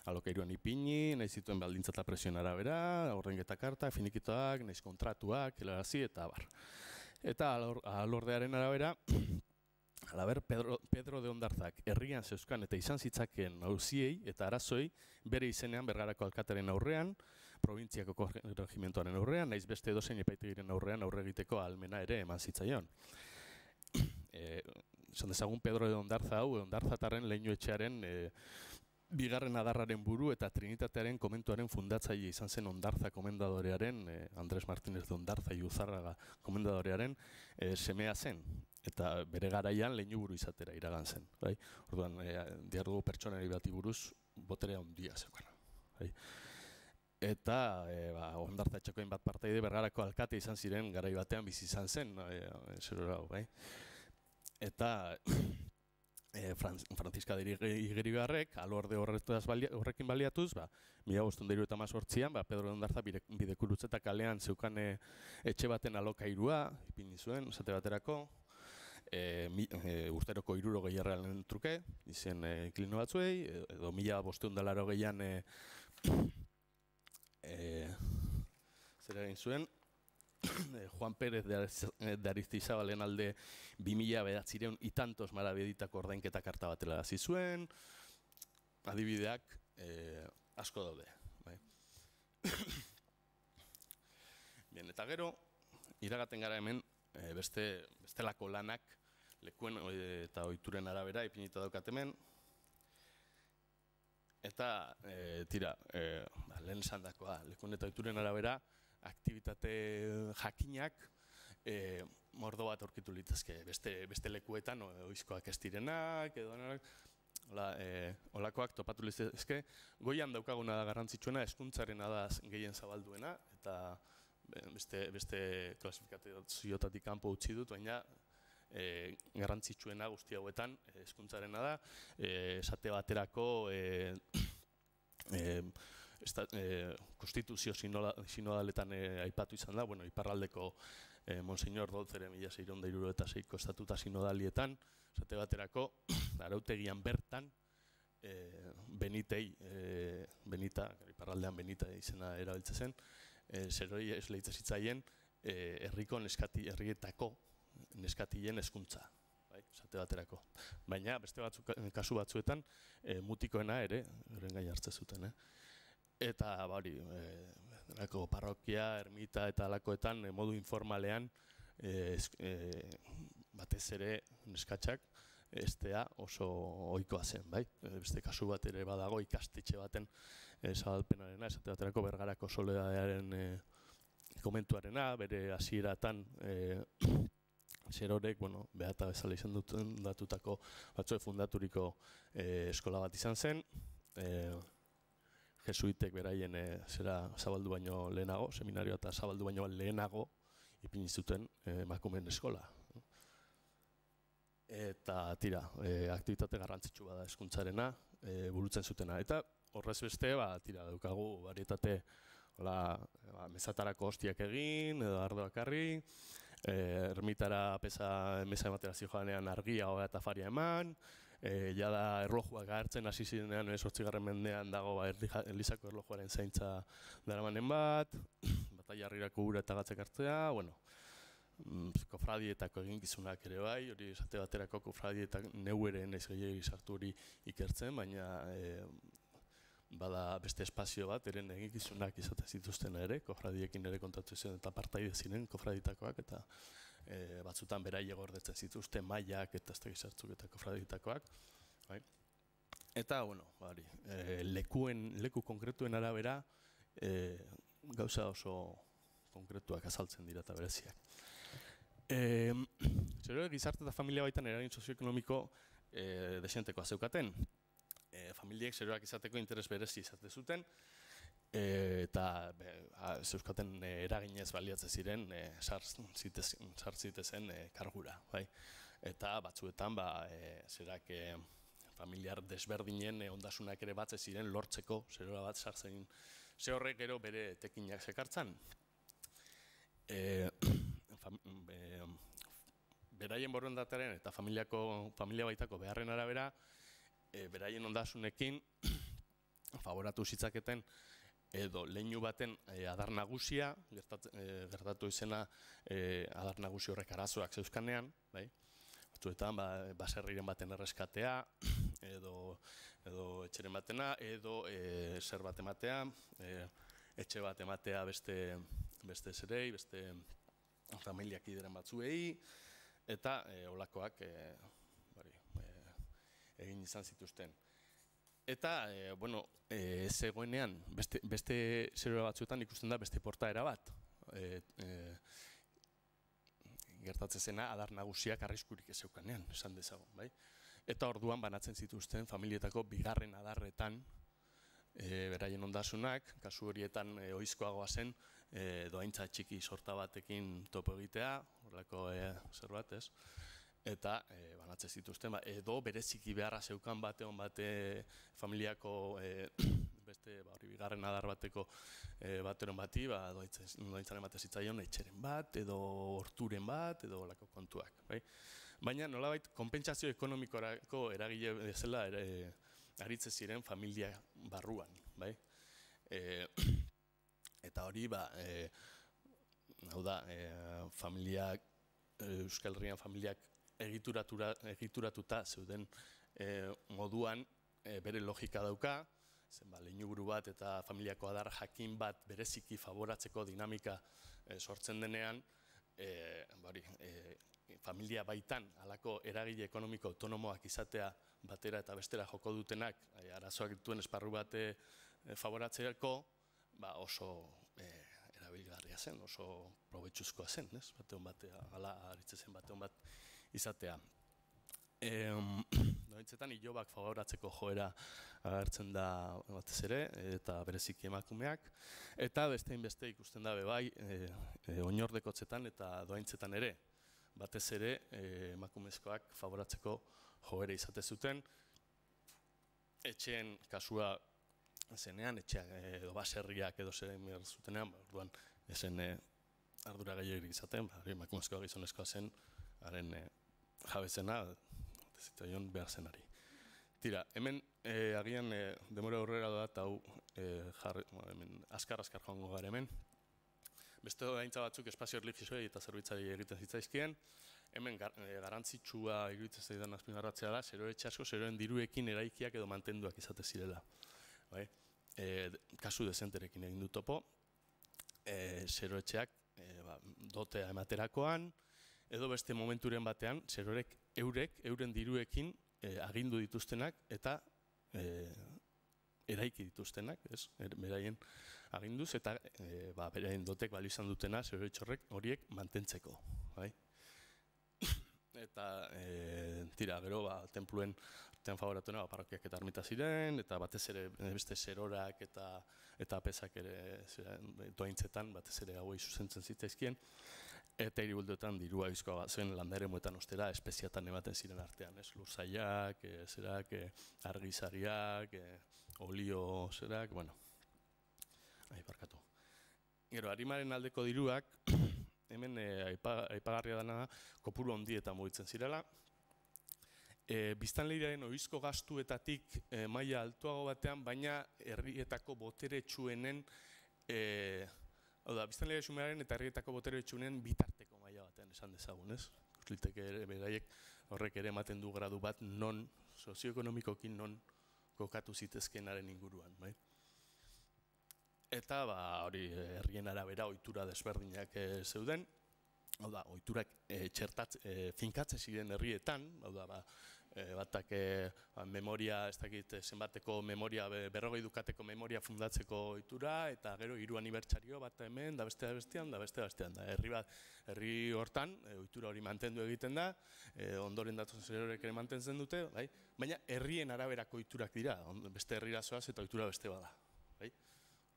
Alokairuan ipini, nahi zituen baldintza eta presioen arabera, ordainketa kartak, finikitoak, nahiz kontratuak, helarazi eta abar. Eta alordearen arabera, Alaber, Pedro de Ondarzak herrian zeuzkan eta izan zitzakeen auziei eta arazoei bere izenean Bergarako alkatearen aurrean, probintziako regimentoaren aurrean, naiz beste edozein epaitegiren aurrean aurre egiteko ahalmena ere eman zitzaion. Esan dezagun Pedro de Ondarza hau, Ondarzatarren leinu etxearen bigarren adarraren buru eta Trinitatearen komentuaren fundatzaile izan zen Ondarza komendadorearen, Andres Martínez de Ondarza Iuzarraga komendadorearen semea zen. Eta bere garaian leinu buru izatera iragan zen. Orduan, diardugu pertsonari bati buruz boterea handia zegoen. Eta Ondarza etxekoen bat partaide Bergarako alkate izan ziren garai batean bizi izan zen. Eta Franziska de Igeribarrek alorde horrekin baliatuz, 1578an Pedro de Ondarza Bidekurutze kalean zeukan etxe baten alokairua, ipini zuen, esate baterako, urteroko 60 errealen truke, izen inklino batzuei, edo 1580an zer egin zuen, Juan Pérez de Aristizabalen alde 2009 y tantos marabeditako ordainketa karta batela hasi zuen, adibideak asko daude. Bien, eta gero, iragaten gara hemen bestelako lanak lekuen eta ohituren arabera ipinita daukat hemen. Eta, lehen esandakoa, lekuen eta ohituren arabera, aktibitate jakinak mordo bat aurkitu litezke beste lekuetan, ohizkoak ez direnak, olakoak topatu litezke. Goian daukaguna da garrantzitsuena, hezkuntzarena da gehien zabalduena, eta beste klasifikazioetatik kanpo utzi dut, baina garrantzitsuena guzti hauetan hezkuntzarena da, esate baterako konstituzio sinodaletan aipatu izan da, iparraldeko Monseñor Dolzere 1676ko estatuta sinodalietan, esate baterako, arautegian bertan, Benita, iparraldean Benita izena erabiltzen zen, zeroi ez lehitze zitzaien herrietako neskatilen hezkuntza, esate baterako. Baina, beste kasu batzuetan, mutikoena ere, horren gai hartze zuten. Eta, parrokia, ermita eta alakoetan, modu informalean, batez ere neskatxak, estea oso ohikoa zen, beste kasu bat ere badago ikastetxe baten zabalpenarena, esate baterako Bergarako Soledadearen komentuarena, bere hasieratan zerorek, behata bezala izan duten datutako batzue fundaturiko eskola bat izan zen, jesuitek beraien zera zabaldu baino lehenago, seminarioa eta zabaldu baino lehenago ipini zuten emakumeen eskola. Eta tira, aktibitate garrantzitsu bada hezkuntzarena burutzen zutena. Eta horrez beste, tira, daukagu varietate mesatarako hostiak egin, edo ardo bakarri, ermitara mesa ematera zijoanean argia eta afaria eman, jada erlojuak agertzen hasi zirenean 8. mendean dago Elizako erlojuaren zaintza daramanen bat, bataiarrirako ura eta gatzek hartzea, bueno, kofradietako eginkizunak ere bai, hori esate baterako kofradietak neu ere naiz gehiegi sartu hori ikertzen, baina bada beste espazio bat, eren eginkizunak izaten zituzten ere, kofradiekin ere kontatu zen eta partaide ziren kofradietakoak, eta batzutan beraile gordetzen zituzten mailak eta ez da gizartzuk eta kofradietakoak. Eta, bueno, leku konkretuen arabera gauza oso konkretuak azaltzen dira eta bereziak. Zero gizarte eta familia baitan eragin sozioekonomiko desentekoa zeukaten. Familiek zeroak izateko interes berezi izate zuten, eta zeuskaten eraginez baliatzen ziren sartzitezen kargura. Eta batzuetan zerak familiar desberdinen ondasunak ere batze ziren lortzeko zerora bat sartzen. Ze horrek gero bere etekinak zekartzan. Beraien borondatearen eta familia baitako beharren arabera, beraien ondasunekin favoratu zitzaketen edo leinu baten adar nagusia, gertatu izena adar nagusi horrek arazoak zeuzkanean, batzuetan baserriren baten erreskatea, edo etxeren batena, edo zer bat ematea, etxe bat ematea beste zerei, beste familiak ideren batzuei, eta olakoak egin izan zituzten. Eta, bueno, zegoenean, beste zerora batzuetan ikusten da beste portaera bat. Gertatzen zena, adar nagusiak arriskurik ez zeukanean, esan dezagun, bai? Eta orduan banatzen zituzten familietako bigarren adarretan beraien ondasunak, kasu horietan ohizkoagoa zen, doaintza txiki sorta batekin topo egitea, horrelako zer bat, ez? Eta banatzen zituzten, edo bereziki beharra zeukan batean familiako beste bigarren adar bateko bateron bati, doaintzan ematen zitzaion etxeren bat, edo horturen bat, edo olako kontuak. Baina nolabait konpentsazio ekonomikorako eragile bezala aritzen ziren familia barruan. Eta hori, hau da, Euskal Herrian familiak egituratuta zeuden moduan bere logika dauka, leinuburu bat eta familiako adar jakin bat bereziki favoratzeko dinamika sortzen denean, familia baitan halako eragile ekonomiko autonomoak izatea batera eta bestera joko dutenak arazoak dituen esparru bat favoratzeko, oso erabilgarria zen, oso probetxuzkoa zen, hala aritzen zen batean bat izatea. Doaintzetan ilobak favoratzeko joera agertzen da batez ere, eta bereziki emakumeak, eta beste ikusten da bai oinordekotzetan eta doaintzetan ere, batez ere emakumezkoak favoratzeko joera izate zuten, etxeen kasua zenean, etxeak edo baserriak edo zeren behar zutenean, orduan ezen ardura gehiagirik izaten, emakumezkoa gizonezkoa zen, haren jabezena, zitzaion behar zenari. Tira, hemen agian demora aurrera da eta hau azkar joango gara hemen. Beste doaintza batzuk espazio erlijiosoei eta zerbitzari egiten zitzaizkien, hemen garantzitsua iruditzen zaidan azpimarratzea da, zeroetxe asko, zeroen diruekin eraikiak edo mantenduak izate zirela. Kasu dezenterekin egin du topo, zeroetxeak dotea ematerakoan, edo beste momenturen batean, zerorek euren diruekin agindu dituztenak eta eraiki dituztenak, beraien aginduz, eta beraien dotek balio izan dutena zeroetxe horiek mantentzeko. Eta, tira, gero, tenpluen artean favoratuena, parrokiak eta ermita ziren, eta batez ere beste zerorak eta apezak ere doaintzetan, batez ere hauei zuzentzen zitzaizkien. Eta hiribuldetan dirua bizkoa zen landaremuetan ostera espeziatan ematen ziren artean, ez? Lurzaiak, zerak, argizariak, olio zerak, bueno. Barkatu. Gero, arimaren aldeko diruak, hemen aipagarria dena kopuru handietan mugitzen zirela. Biztanleriaren ohizko gastuetatik maila altuago batean, baina herrietako boteretsuenen biztanleria xumearen eta herrietako boteretsuenen bitarteko maila batean esan dezagun, ez? Ikusiteke beraiek horrek ere ematen du gradu bat non, sozioekonomikokin non kokatu zitezkenaren inguruan, bai? Eta hori herrien arabera ohitura desberdinak zeuden, ohiturak finkatze ziren herrietan, batak memoria, ez dakit zenbateko memoria, 40 dukateko memoria fundatzeko ohitura, eta gero 3 anibertsario bat hemen, da beste bestean, da beste bestean. Herri hortan, ohitura hori mantendu egiten da, ondoren datozen zerorek ere mantentzen dute, baina herrien araberako ohiturak dira, beste herrira zoaz eta ohitura beste bada.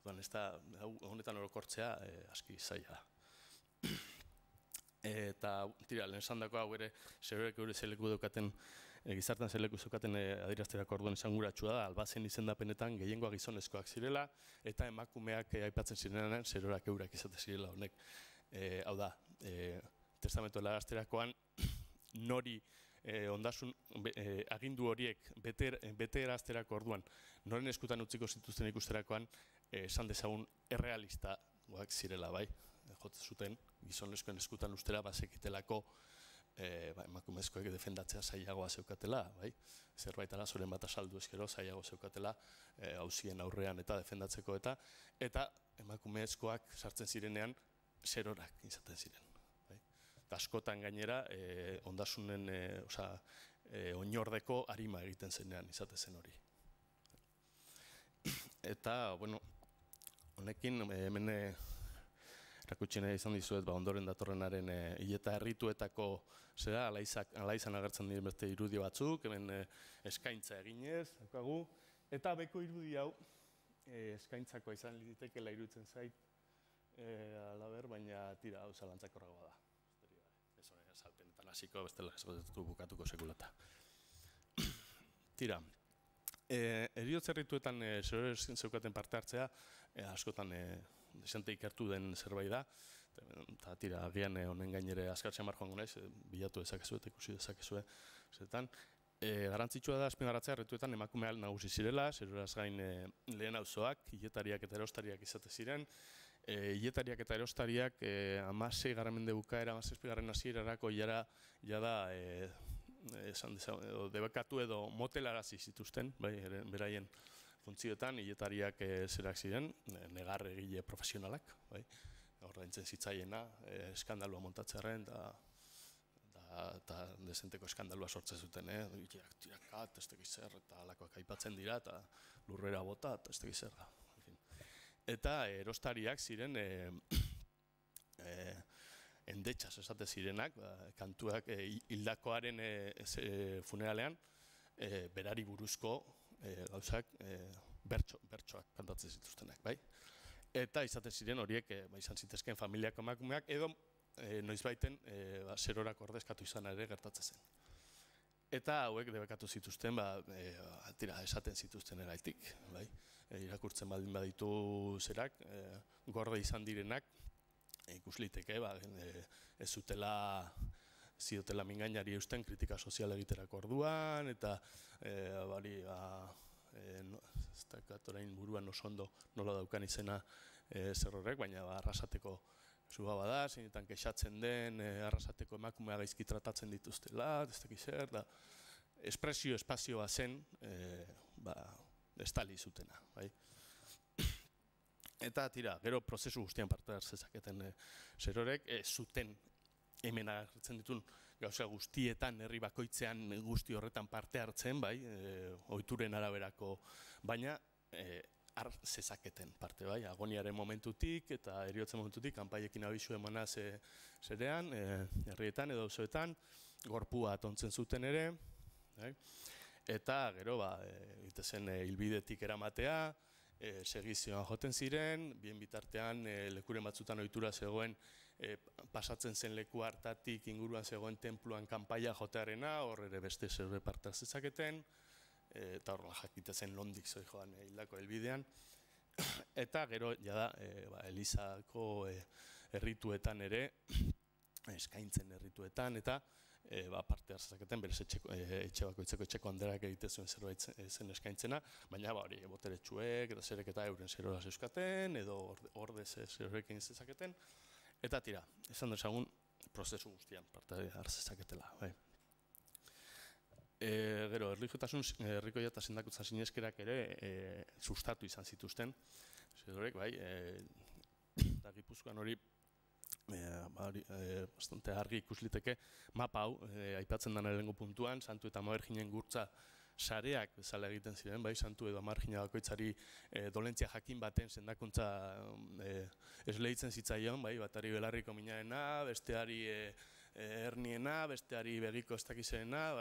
Honetan orokortzea aski zaila da. Eta, lehen esandakoa hau ere, zerorek eure zeleku daukaten, gizartan zeleku zeukaten adierazterako orduan esanguratsua da, Albazen izendapenetan gehiengoa gizonezkoak zirela, eta emakumeak aipatzen zirenean zerorak eurak izate zirela honek. Hau da, testamentu adierazterakoan nori ondasun agindu horiek bete erazterako orduan, noren eskutan utziko zituzten ikusterakoan, esan dezagun errealistagoak zirela, bai? Jotzen zuten, gizonezkoen eskutan ustera bazekitelako emakumezkoek defendatzea zailagoa zeukatela, bai? Zerbait arazoren bat asaldu eskero zailago zeukatela auzien aurrean eta defendatzeko eta emakumezkoak sartzen zirenean zerorak izaten ziren. Eta askotan gainera ondasunen oinordeko arima egiten zenean izate zen hori. Eta, bueno, honekin hemen erakutsi nahi izan dizuet ondoren datorrenaren hileta herrituetako zera, alaizan agertzen diren beste irudi batzuk, hemen eskaintza eginez, eta beko irudi hau eskaintzakoa izan litekela iruditzen zait, baina tira hau zalantzakorragoa da. Ez hori azalpenetan hasiko, bestela ez bukatuko sekulata. Tira, heriotza herrituetan zeukaten parte hartzea, askotan desente ikertu den zerbait da, eta tira, agian honen gainere askartzen marjoan gonaiz, bilatu dezakezu eta ikusi dezakezu. Garantzitsua da azpimarratzea herrituetan emakume nagusi zirela, zeroraz gain lehen auzoak, hiletariak eta erostariak izate ziren, hiletariak eta erostariak 16. mende bukaera, 17. hasierarako jada debekatu edo motelarazi zituzten, beraien funtzioetan, hiletariak zerak ziren, negar egile profesionalak, ordaintzen zitzaiena, eskandalua montatzearen, eta desenteko eskandalua sortzen zuten, tirakat, ez tekiz zer, eta alakoak aipatzen dira, eta lurrera bota, eta ez tekiz zerra. Eta erostariak ziren endetxas esate zirenak, kantuak hildakoaren funeralean, berari buruzko gauzak bertsoak kantatzen zituztenak, bai? Eta izaten ziren horiek izan zitezkeen familiako emakumeak, edo noizbaiten zerorak ordezkatu izan ere gertatzen zen. Eta hauek debekatu zituzten, esaten zituzten eraitik, bai? Irakurtzen baldin baditu zerak, gorde izan direnak, ikus liteke, ez ziotela mingainari eusten kritika sozial egiterako orduan, eta ez dakat orain buruan oso ondo nola daukan izena zer horrek, baina arrasateko zuba bada, zeinetan kexatzen den, arrasateko emakumea gaizki tratatzen dituztela, ez dakiz zer, da espresio espazioa zen, estali zutena, bai? Eta tira, gero prozesu guztian parte hartzezaketen zerorek, zuten hemen agertzen ditun gauza guztietan, herri bakoitzean guzti horretan parte hartzen, bai, ohituren araberako, baina har zezaketen parte, bai, agoniaren momentutik eta heriotzen momentutik, kanpaiekin abisu emana zerean, herrietan edo auzoetan, gorpua atontzen zuten ere, eta gero, itezen hilbidetik eramatea, segizioan joten ziren, bien bitartean lekuren batzutan ohitura zegoen pasatzen zen leku hartatik inguruan zegoen tenpluan kanpaia jotearena, hor ere beste zerbe parte zezaketen, eta horrela jakite zen nondik zoi joan hildako helbidean. Eta gero, jada, Elizako errituetan ere, eskaintzen errituetan, eta parte hartzaketen, berez etxe bakoitzeko etxeko handerak egite zuen zerbait zen eskaintzena, baina hori boteretsuek eta zerek eta euren zerora zeuskaten, edo ordez zerorekin zezaketen, eta tira, esan dezagun prozesu guztian parte hartzaketela. Gero, herrikoia eta sendakuntza sineskerak ere sustatu izan zituzten, zerorek, eta Gipuzkoan hori bastante argi ikusliteke mapa hau, aipatzen dena lehengo puntuan, Santu eta Amarginen gurtza sareak bezala egiten ziren, Santu edo Amargina bakoitzari dolentzia jakin baten sendakuntza esleitzen zitzaion, batari belarriko minarena, besteari herniena, besteari begiko ez dakizena,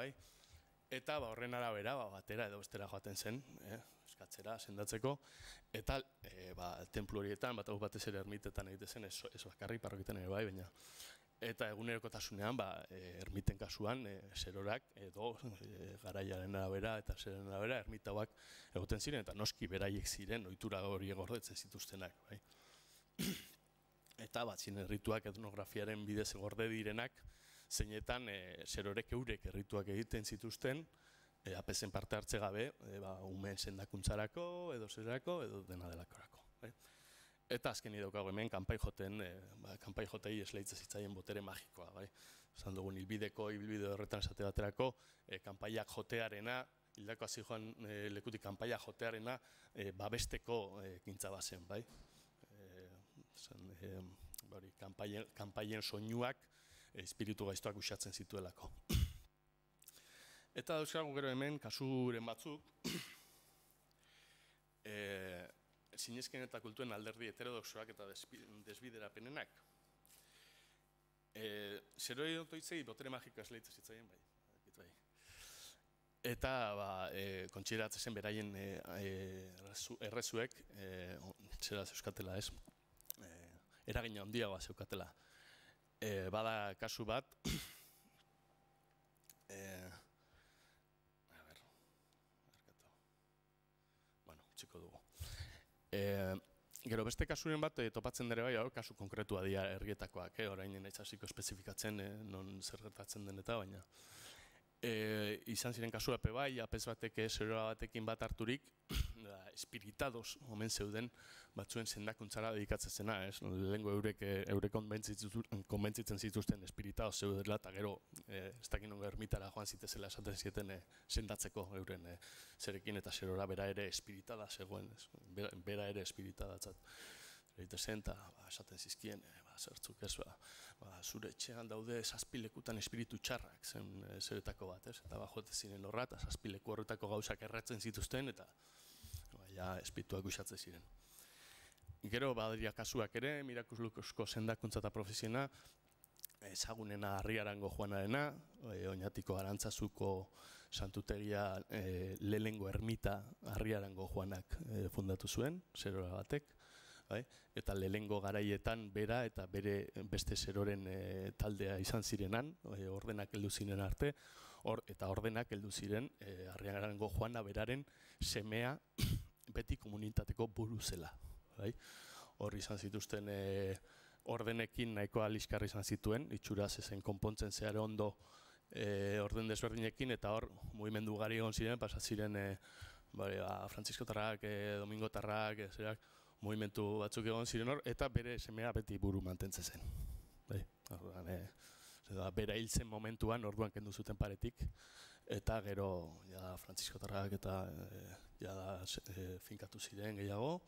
eta horren arabera batera edo bestera joaten zen, eskatzera, sendatzeko, eta tenplu horietan, batez ere ermitetan egiten zen, ez bakarrik parrokietan ere baina. Eta egunerokotasunean, ermiten kasuan, zerorak edo garaiaren arabera eta zeren arabera ermitauak egoten ziren, eta noski beraiek ziren ohitura hori gordetzen zituztenak. Eta ziren errituak etnografiaren bidez gorde direnak, zeinetan zerorek eurek errituak egiten zituzten, apezen parte hartze gabe, umeen sendakuntzarako, edo zerako, edo dena delakorako. Eta azkeni daukago hemen, kanpai jotei esleitze zitzaien botere magikoa. Esan dugun, ibilbide horretan esate baterako, kanpaiak jotearena, hildako hasi joan lekutik kanpaiak jotearena, babesteko ekintza bazen. Kanpaien soinuak, espiritu gaiztoak usatzen zituelako. Eta dauzkagu gero hemen, kasuren batzuk, sinesken eta kultuen alderdi heterodoxoak eta desbiderapenenak. Zeroi dotoitzei botere magikoa esleitze zitzaien, Eta kontsideratzen zen beraien errezuek, zera zeuskatela ez, eragina handiagoa zeukatela. Bada kasu bat, txiko dugu. Gero beste kasuren bat topatzen dere kasu konkretua dira herrietakoak, orain nahiz hasiko espezifikatzen non zer gertatzen den eta baina. Izan ziren kasu epe apez batek zerora batekin bat harturik, espiritados omen zeuden batzuen sendakuntzara dedikatzen zena, lehengo eurek konbentzitzen zituzten espiritados zeudela, eta gero ez dakin nongo ermitara joan zitezela esaten zieten sendatzeko euren zerekin, eta zerora bera ere espiritada zegoen, bera ere espiritadatzat. Egite zen, eta esaten zizkien, zertzuk ez, zure etxean daude zazpilekutan espiritu txarrak zen zeretako bat, eta jote ziren horra, eta zazpileku horretako gauzak erratzen zituzten, eta espirituak usatzen ziren. Gero, badiria kasuak ere, Mirakusluzko sendakuntza eta profesiona, ezagunena Harriarango Joanarena, Oñatiko Arantzazuko santutegia lehengo ermita Harriarango Joanak fundatu zuen, zerora batek, eta lehengo garaietan bera eta bere beste zeroren taldea izan zirenan, ordenak heldu ziren arte, eta ordenak heldu ziren Harriarango Joana beraren semea beti komunitateko buru zela. Hor izan zituzten ordenekin nahikoa liskarri izan zituen, itxuraz ezen konpontzen zehar ondo orden desberdinekin, eta hor mugimendu gari egon ziren, pasat ziren Frantziskotarrak, Domingotarrak, mugimendu batzuk egon ziren hor, eta bere semea beti buru mantentzen zen. Bera hil zen momentuan, orduan kendu zuten paretik, eta gero Frantziskotarrak eta finkatu ziren gehiago,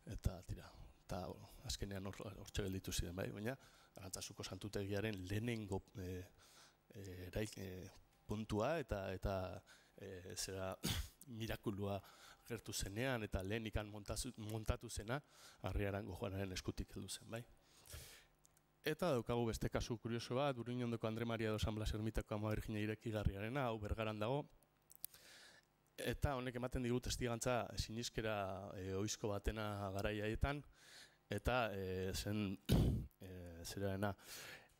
eta azkenean hortxe gelditu ziren, baina Arantzazuko santutegiaren lehenengo puntua eta mirakulua gertu zenean eta lehenikan montatu zena Harriarango Joanaren eskutik heldu zen, bai. Eta daukagu beste kasu kurioso bat, Urriñondoko Andre Maria do San Blas ermitako Ama Birjina irekigarriarena, hau Bergaran dago. Eta honek ematen digu testigantza siniskera ohizko batena garaiaetan, eta zen zerarena.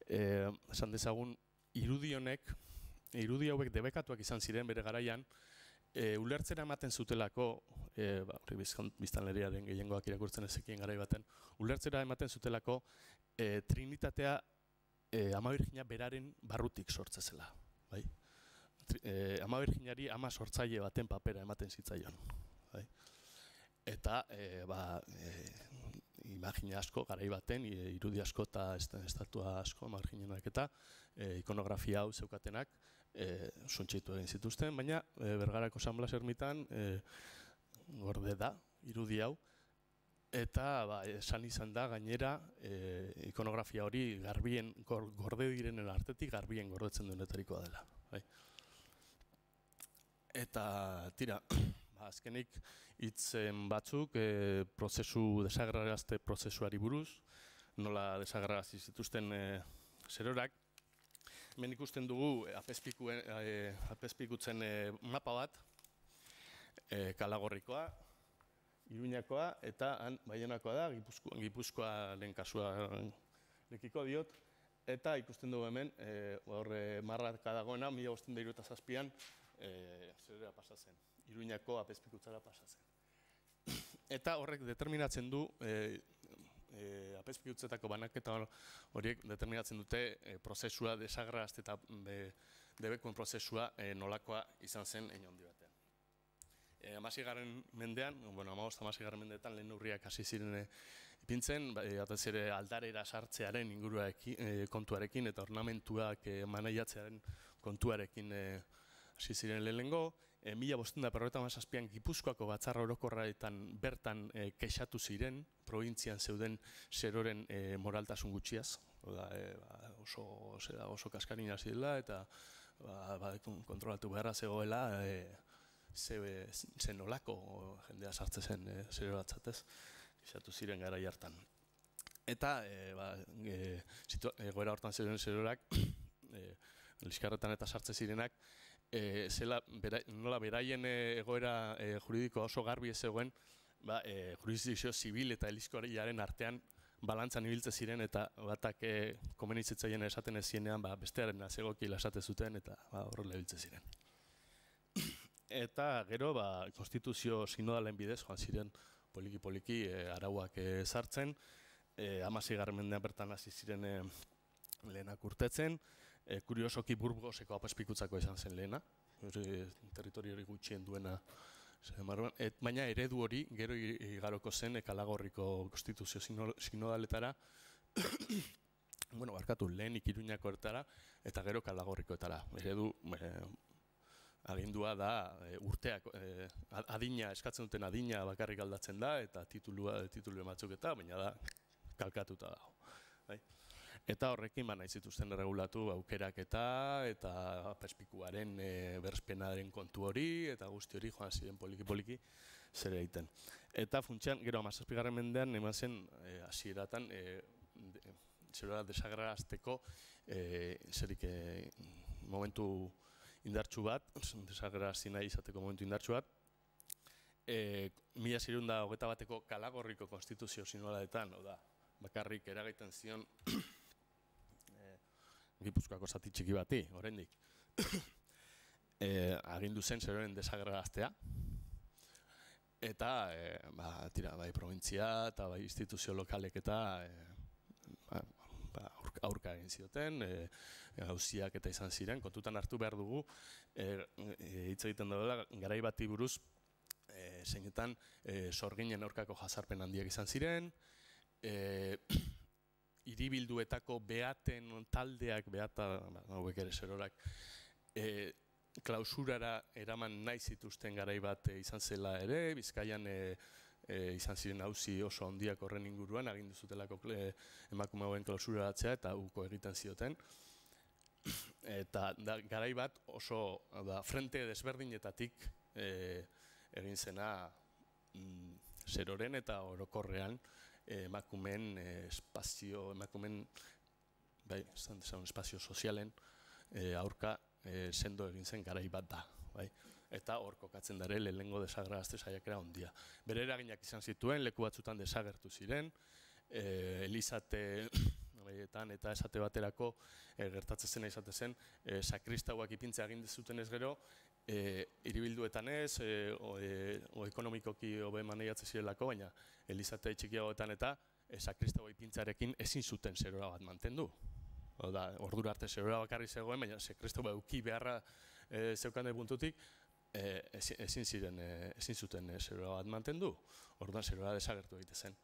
Esan dezagun, irudi hauek debekatuak izan ziren bere garaian, ulertzera ematen zutelako, biztanleriaren gehiengoak irakurtzen ezekien garai baten, ulertzera ematen zutelako Trinitatea Ama Birjina beraren barrutik sortzezela. Bai? Ama Birjinari ama sortzaile baten papera ematen zitzaion. Bai? Eta imagina asko, garai baten, irudi asko eta estatua asko, Ama Birjinenak eta ikonografia hau zeukatenak, suntsitu egin zituzten, baina Bergarako San Blas ermitan gorde da, irudi hau, eta esan izan da gainera ikonografia hori garbien gorde direnen artetik garbien gordetzen duenetarikoa dela. Bai. Eta tira, azkenik hitzen batzuk prozesu desagerrarazte prozesuari buruz, nola desagerrarazi zituzten zerorak. Hemen ikusten dugu apezpikutzen mapa bat, Kalagorrikoa, Iruñakoa eta Baionakoa da, Gipuzkoaren kasua lekiko diot, eta ikusten dugu hemen, marraka dagoena, 1537an zerera pasatzen, Iruñako apezpikutzara pasatzen. Eta horrek determinatzen du, apezpikutzetako banaketa horiek determinatzen dute prozesua desagerrarazte eta debekuen prozesua nolakoa izan zen hein handi batean. 16. mendean, 15. mendeetan lehen urriak hasi ziren ipintzen, batez ere aldarera sartzearen kontuarekin eta ornamentuak maneiatzearen kontuarekin hasi ziren lehenengo. 1557an Gipuzkoako Batzar Orokorretan bertan kexatu ziren, probintzian zeuden zeroren moraltasun gutxiaz, oso kaskarin hasi dela eta kontrolatu beharra zegoela zenolako jendea sartzen zen zeroratzatez, kexatu ziren garai hartan. Eta egoera hortan zeuden zerorak, liskarretan eta sartzen zirenak, nola beraien egoera juridikoa oso garbi ez zegoen, jurisdikzio zibil eta elizkoariaren artean balantzan ibiltze ziren eta batak komenitzetzaien esaten ez zienean bestearen azegokila esate zuten eta horrela ibiltze ziren. Eta gero konstituzio sinodalen bidez joan ziren poliki-poliki arauak sartzen, 16. mendean bertan hasi ziren lehenak urtetzen, kuriosoki Burgoseko apezpikutzako izan zen lehena, territorio hori gutxien duena, baina eredu hori gero igaroko zen Kalagorriko konstituzio sinodaletara, lehenik Iruñako ertara eta gero Kalagorrikoetara. Eredu agindua da urteak, adina, eskatzen duten adina bakarrik aldatzen da eta titulu batzuk eta, baina da kalkatuta dago. Eta horrekin nahi zituzten erregulatu aukeraketa eta apezpikuaren berspenaren kontu hori eta guzti hori joan ziren poliki-poliki zer egiten. Eta funtsean, gero 17. mendean eman zen hasieratan zerora desagerrarazteko zerik momentu indartsu bat, desagerrarazi nahi izateko momentu indartsu bat, 1621ko Kalagorriko konstituzio sinodaletan, bakarrik eragiten zion Gipuzkoako zati txiki bati, oraindik. Agindu zen zeroren desagerraraztea. Eta, bai provintzia eta bai instituzio lokalek eta aurka egin zioten, auziak eta izan ziren, kontutan hartu behar dugu, hitz egiten daudela, garai bati buruz, zeinetan sorginen aurkako jazarpen handiak izan ziren, hiribilduetako beaten taldeak, hauek ere zerorak, klausurara eraman nahi zituzten garai bat izan zela ere, Bizkaian izan ziren auzi oso handiak horren inguruan, agindu zutelako emakume hauen klausuraratzea eta uko egiten zioten. Eta garai bat oso frente desberdinetatik egin zena zeroren eta orokorrean emakumeen espazio sozialen aurka sendo egin zen garai bat da. Eta hor kokatzen dare lehenengo desagerrarazte saiakera handia. Bere eraginak izan zituen, leku batzutan desagertu ziren, Elizate eta esate baterako gertatzen zena izate zen, sakristauak ipintzea egin zuten ez gero, hiribilduetan ez, o ekonomikoki hobe maneiatzen zirelako, baina elizate txikiagoetan eta sakristaua ipintzarekin ezin zuten zerora bat mantendu. Ordura arte zerora bakarri zegoen, baina sakristaua euki beharra zeukan puntutik, ezin zuten zerora bat mantendu. Orduan zerora desagertu egite zen.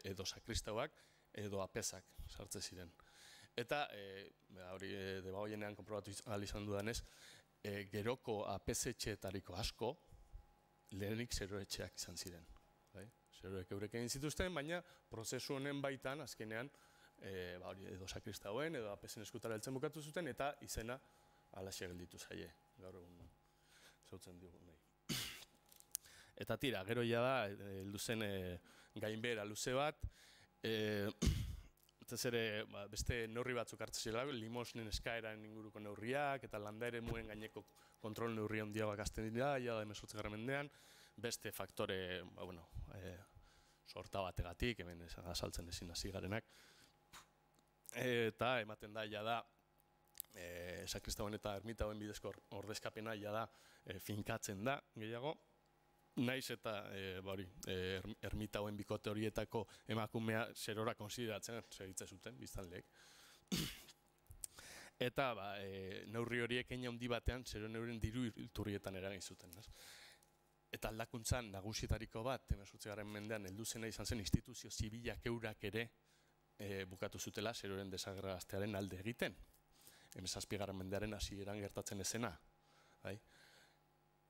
Edo sakristauak, edo apezak sartzen ziren. Eta, hori Debagoienean konprobatu ahal izan dudanez, geroko apezetxeetariko asko, lehenik zeroetxeak izan ziren. Zeroek eurek egin zituzten, baina prozesu honen baitan, azkenean, edo sakristauen, edo apezen eskutara heltzen bukatu zuten, eta izena alaxe gelditu zaie. Gaur egun zautzen dugu nahi. Eta tira, gero da, heldu zen gainbehera luze bat, eta ere beste neurri batzuk hartzen zirela, limosnen eskaeran inguruko neurriak, eta landa eremuen gaineko kontrol neurri handiagoak azten dira, ja da 18. mendean, beste faktore, sorta bategatik, hemen azaltzen ezin hasi garenak, eta ematen da, ja da, sakristauen eta ermitauen bidezko ordezkapena, ja da, finkatzen da, gehiago, naiz eta ermitauen bikote horietako emakumea zerora konsideratzen segitzen zuten, biztanleek. Eta neurri horiek hein handi batean zeroen euren diru iturrietan eragin zuten. Eta aldakuntzan nagusietariko bat, 18. mendean heldu zena izan zen instituzio zibilak eurak ere bukatu zutela zeroren desagerraraztearen alde egiten. 17. mendearen hasieran gertatzen ezena.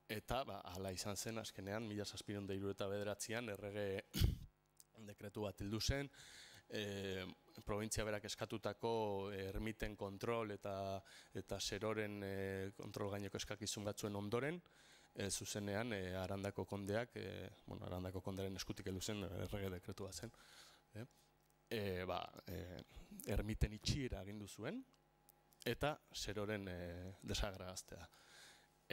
Eta hala izan zen, azkenean, 1779an errege dekretu bat heldu zen, probintzia berak eskatutako ermiten kontrol eta zeroren kontrol gaineko eskakizun batzuen ondoren, zuzenean Arandako kondeak, Arandako kondearen eskutik heldu zen errege dekretu bat zen, ermiten itxiera agindu zuen, eta zeroren desagerraraztea.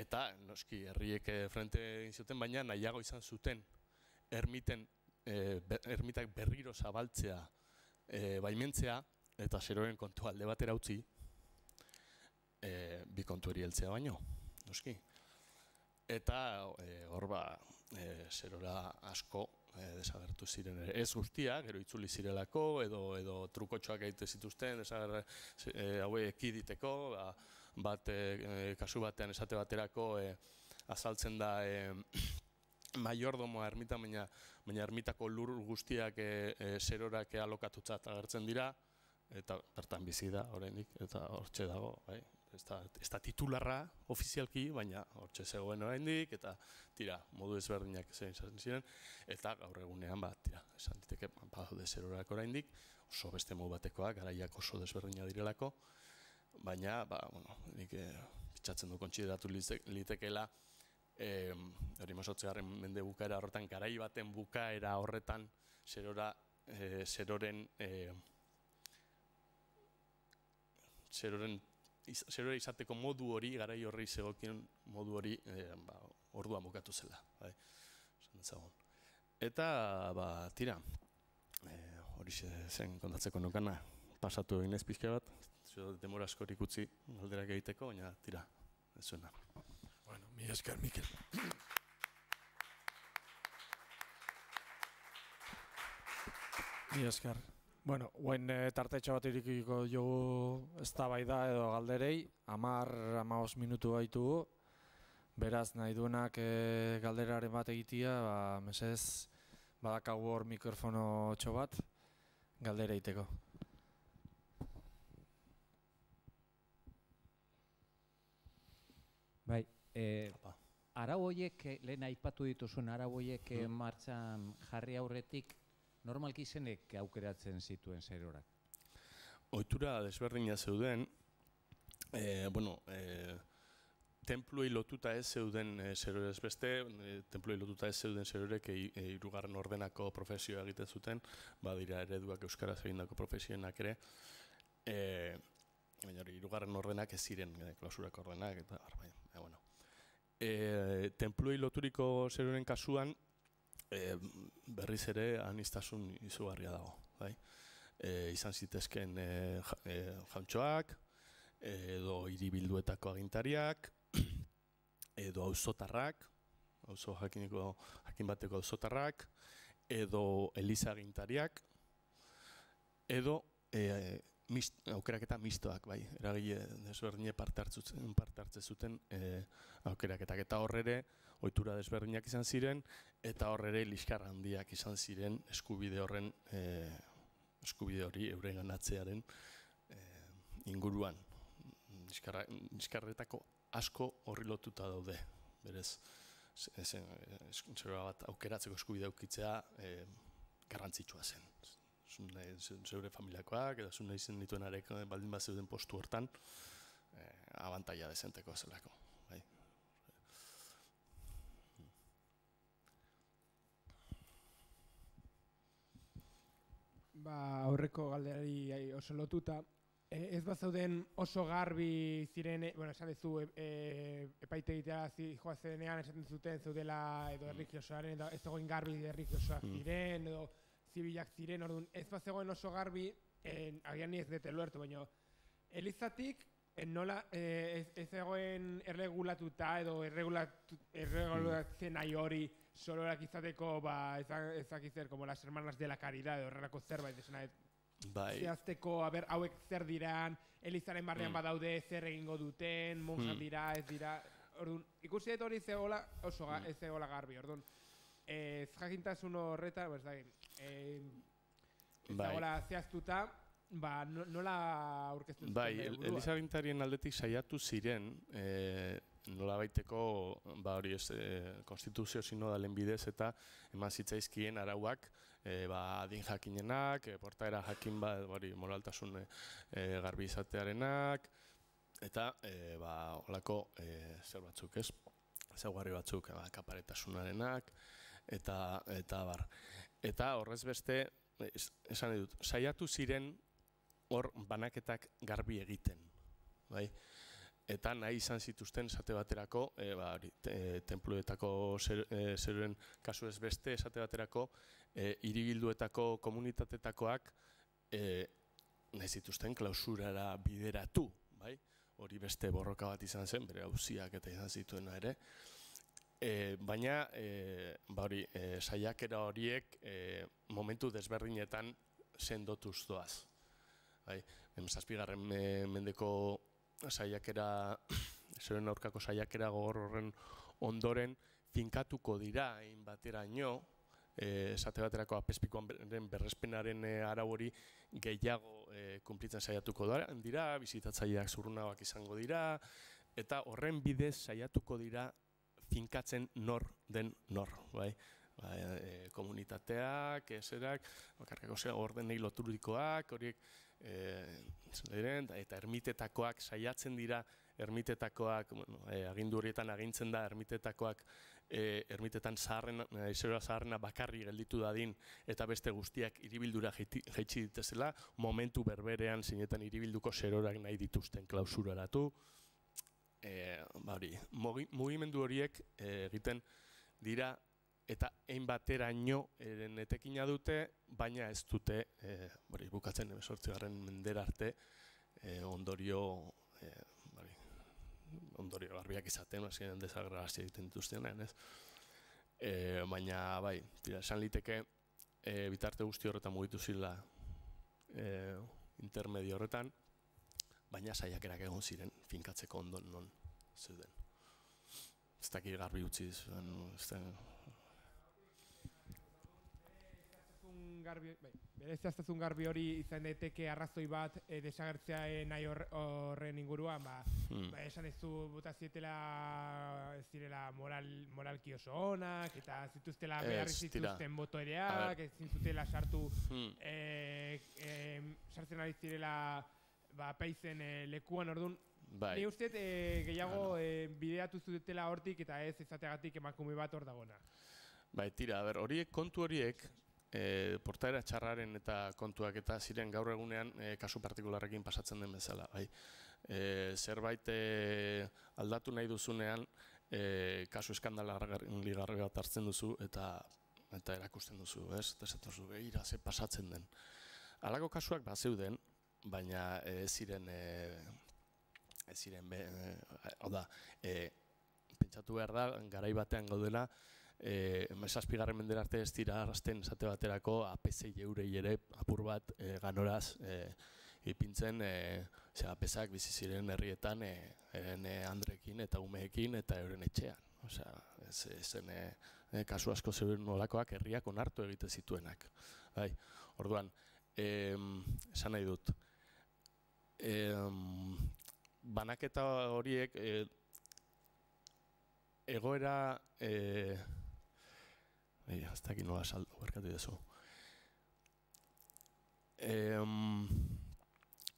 Eta, noski, herriek frente egin zuten, baina nahiago izan zuten ermitak berriro zabaltzea baimentzea eta zeroren kontu alde batera utzi bi kontu eri heltzea baino, noski. Eta hor zerora asko desagertu ziren ere. Ez guztia, gero itzuli zirelako, edo trukotxoak egite zituzten, haue ekiditeko, kasu batean esate baterako azaltzen da maiordomoa ermita, baina ermitako lur guztiak zerorak alokatutzat agertzen dira, eta bertan bizi da oraindik, eta hortxe dago, ez da titularra ofizialki, baina hortxe zegoen oraindik, eta tira, modu ezberdinak izan ziren, eta gaur egunean esan diteke badaude zerorak oraindik, oso beste modu batekoak, garaiak oso desberdinak direlako, baina, nik pitzatzen du kontsideratu litekeela, hori 18. mende bukaera horretan, garai baten bukaera horretan, zerora izateko modu hori, garai horri zegokien modu hori, orduan bukatu zela. Eta, tira, hori zen kontatzeko nukana, pasatu egin ez pixka bat, demora askorik utzi galderak egiteko, baina tira, ez zuena. Bueno, mila esker, Mikel. Mila esker. Bueno, guain tartetxo bat irikiko jogu eztabaida edo galderei, 10-15 minutu baitugu, beraz nahi duenak galderaren bat egitea, mesez badakagu hor mikrofono txo bat, galdera egiteko. Bai, arau horiek, lehen aipatu dituzun arau horiek martxan jarri aurretik, normalki zenek aukeratzen zituen zerorak? Ohitura desberdina zeuden, tenpluei lotuta ez zeuden zerorez beste, tenpluei lotuta ez zeuden zerorek hirugarren ordenako profesioa egiten zuten, badira ereduak euskaraz egindako profesioenak ere, baina hori hirugarren ordenak ez ziren klausurako ordenak, eta bueno. Tenpluei loturiko zeroren kasuan, berriz ere aniztasun izugarria dago. izan zitezken jauntxoak, edo hiribilduetako agintariak, edo auzotarrak, jakin bateko auzotarrak, edo eliza agintariak, edo aukeraketa mistoak, bai, eragile desberdine parte hartze zuten aukeraketak. Eta horrere, ohitura desberdinak izan ziren, eta horrere liskar handiak izan ziren eskubide hori euren ganatzearen inguruan. Liskarretako asko horri lotuta daude, berez, zera bat aukeratzeko eskubidea aukitzea garrantzitsua zen. Zeure familiakoak, edo zuen nahi zen dituenarek baldin bat zeuden postu hortan, abantaila dezenteko zelako. Aurreko galderari oso lotuta, ez bazauden oso garbi ziren, esan duzu epaitegitera joazenean esaten zuten zeudela edo erlijiosoaren, edo ez dagoen garbi erlijiosoak ziren, edo zibilak ziren, orduan ez bazegoen oso garbi, agian ni ez dut ulertu, baina elizatik nola ez dagoen erregulatuta edo erregulatzen nahi hori solorak izateko, ezakizer, como las hermanas de la caridad, edo horrelako zerbait, desena zehazteko, hauek zer diran, elizaren barnean badaude, zer egingo duten, monjan dira, ez dira, orduan, ikusi dut hori zegoela, oso ez zegoela garbi, orduan, ez jakintasun horretan, ez zegoela zehaztuta, nola aurkezten zuten burua? Eliza agintarien aldetik saiatu ziren, nola baiteko, konstituzio sinodalen bidez eta eman zitzaizkien arauak, adin jakinenak, portaera jakin moraltasun garbi izatearenak, eta holako zer batzuk, ez? Ezaugarri batzuk, kaparetasunarenak, eta bar. Eta horrez beste, esan dut, saiatu ziren hor banaketak garbi egiten, bai? Eta nahi izan zituzten esate baterako, tenpluetako zeruren kasu ez beste, esate baterako, hiribilduetako komunitatetakoak nahi zituzten klausurara bideratu, bai? Hori beste borroka bat izan zen, bere auziak eta izan zituena ere. Baina, saiakera horiek momentu desberdinetan sendotuz doaz. Zazpigarren mendeko saiakera, zeren aurkako saiakera gogor horren ondoren finkatuko dira hain bateraino, esate baterako apezpikoaren berrespenaren arau hori gehiago kunplitzen saiatuko dira, bisitatzaileak zurrunagoak izango dira, eta horren bidez saiatuko dira finkatzen nor den nor, bai? Komunitateak, eserak, bakarkako ordenei loturikoak, horiek, eta ermitetakoak saiatzen dira, ermitetakoak, agindu horietan agintzen da, ermitetan zaharrena bakarri gelditu dadin, eta beste guztiak hiribildura jaitsi ditezela, momentu berberean zinetan hiribilduko zerorak nahi dituzten klausuraratu. Mugimendu horiek egiten dira, eta ein bateraino etekina dute, baina ez dute, bukatzen 18. mendera arte, ondorio garbiak izaten, desagregazio egiten dituztenean, ez? Baina, esan liteke, bitarte guzti horretan mugitu zila intermedio horretan, baina saiakerak egon ziren finkatzeko ondon non zeuden. Ez dakit garbi utzi zuen, bere zehaztazun garbi hori izan daiteke arrazoi bat desagertzea nahi horren inguruan, esan ez du bota zietela ez direla moralki oso onak, eta zituztela behar zituzten botoereak, ez zintutela sartu sartzen ari zirela peizen lekuan, orduan. Ni uste gehiago bideatu zutela hortik eta ez izateagatik emakume bat hor dagona. Tira, kontu horiek, portaera txarraren eta kontuak eta ziren gaur egunean kasu partikularrekin pasatzen den bezala. Zerbait aldatu nahi duzunean, kasu eskandalagarri bat hartzen duzu eta erakusten duzu, ez? Eta esatu zu, ze pasatzen den. Halako kasuak bazeuden, baina ez ziren, pentsatu behar da, garai batean gaudela, 17. mendera arte ez dira arrasten esate baterako APZ eurei ere apur bat ganoraz ipintzen, APZak bizi ziren herrietan eren andrekin eta umeekin eta euren etxean. Osea, zen kasu asko zeuden nolakoak herriak onartu egite zituenak. Bai, orduan, esan nahi dut, banaketa horiek egoera, ez dakit nola saldu, barkatu dezu.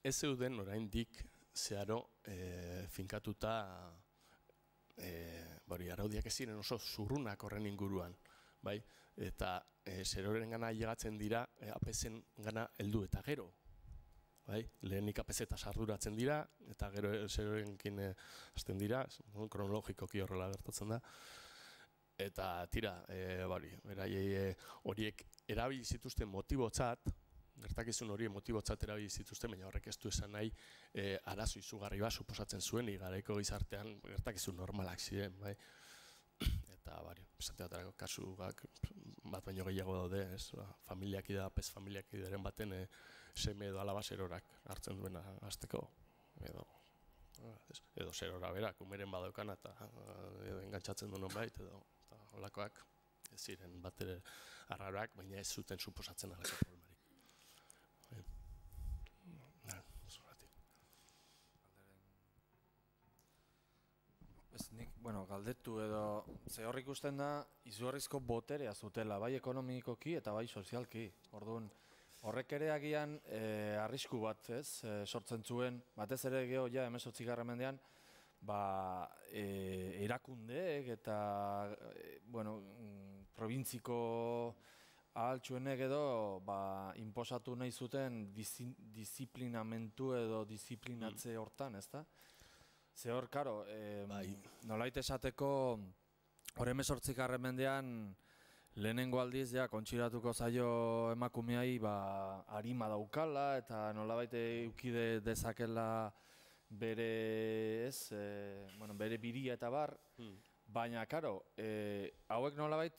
Ez zeuden oraindik zeharo finkatuta araudiak ez ziren oso zurrunak horren inguruan, bai? Eta zeroren gana llegatzen dira APZ-en gana heldu eta gero. Bai? Lehenik APZ-eta sarduratzen dira, eta gero zerorenkin hasten dira, kronologikoki horrela gertatzen da. Eta tira, horiek erabili zituzten motibotzat, gertakizun hori motibotzat erabili zituzten, baina horrek ez du esan nahi arazo izugarri bat suposatzen zuen, garaiko gizartean gertakizun normalak ziren, bai? Eta, esate baterako kasuak bat baino gehiago daude, familiakide, APZ familiakideren baten seme edo alaba zerorak hartzen duena hasteko, edo zerora berak, umeren badaukan eta engantzatzen duen bait, edo holakoak ez ziren bat ere arraroak, baina ez zuten suposatzen alako problemarik. Nik, galdetu edo, ze hor ikusten da, izugarrizko boterea zutela, bai ekonomikoki eta bai sozialki. Orduan, horrek ere agian arrisku bat, sortzen zuen, batez ere geho, 18. mendean, erakundeek eta, probintziko ahaltsuenek edo, inposatu nahi zuten disiplinamentu edo disiplinatze hortan, ezta? Ze hor, karo, nolait esateko, hor 18. mendean lehenengo aldiz, kontxiratuko zaio emakumeai arima daukala eta nolabait eukide dezakela bere, bere biria eta bar, baina, karo, hauek nolabait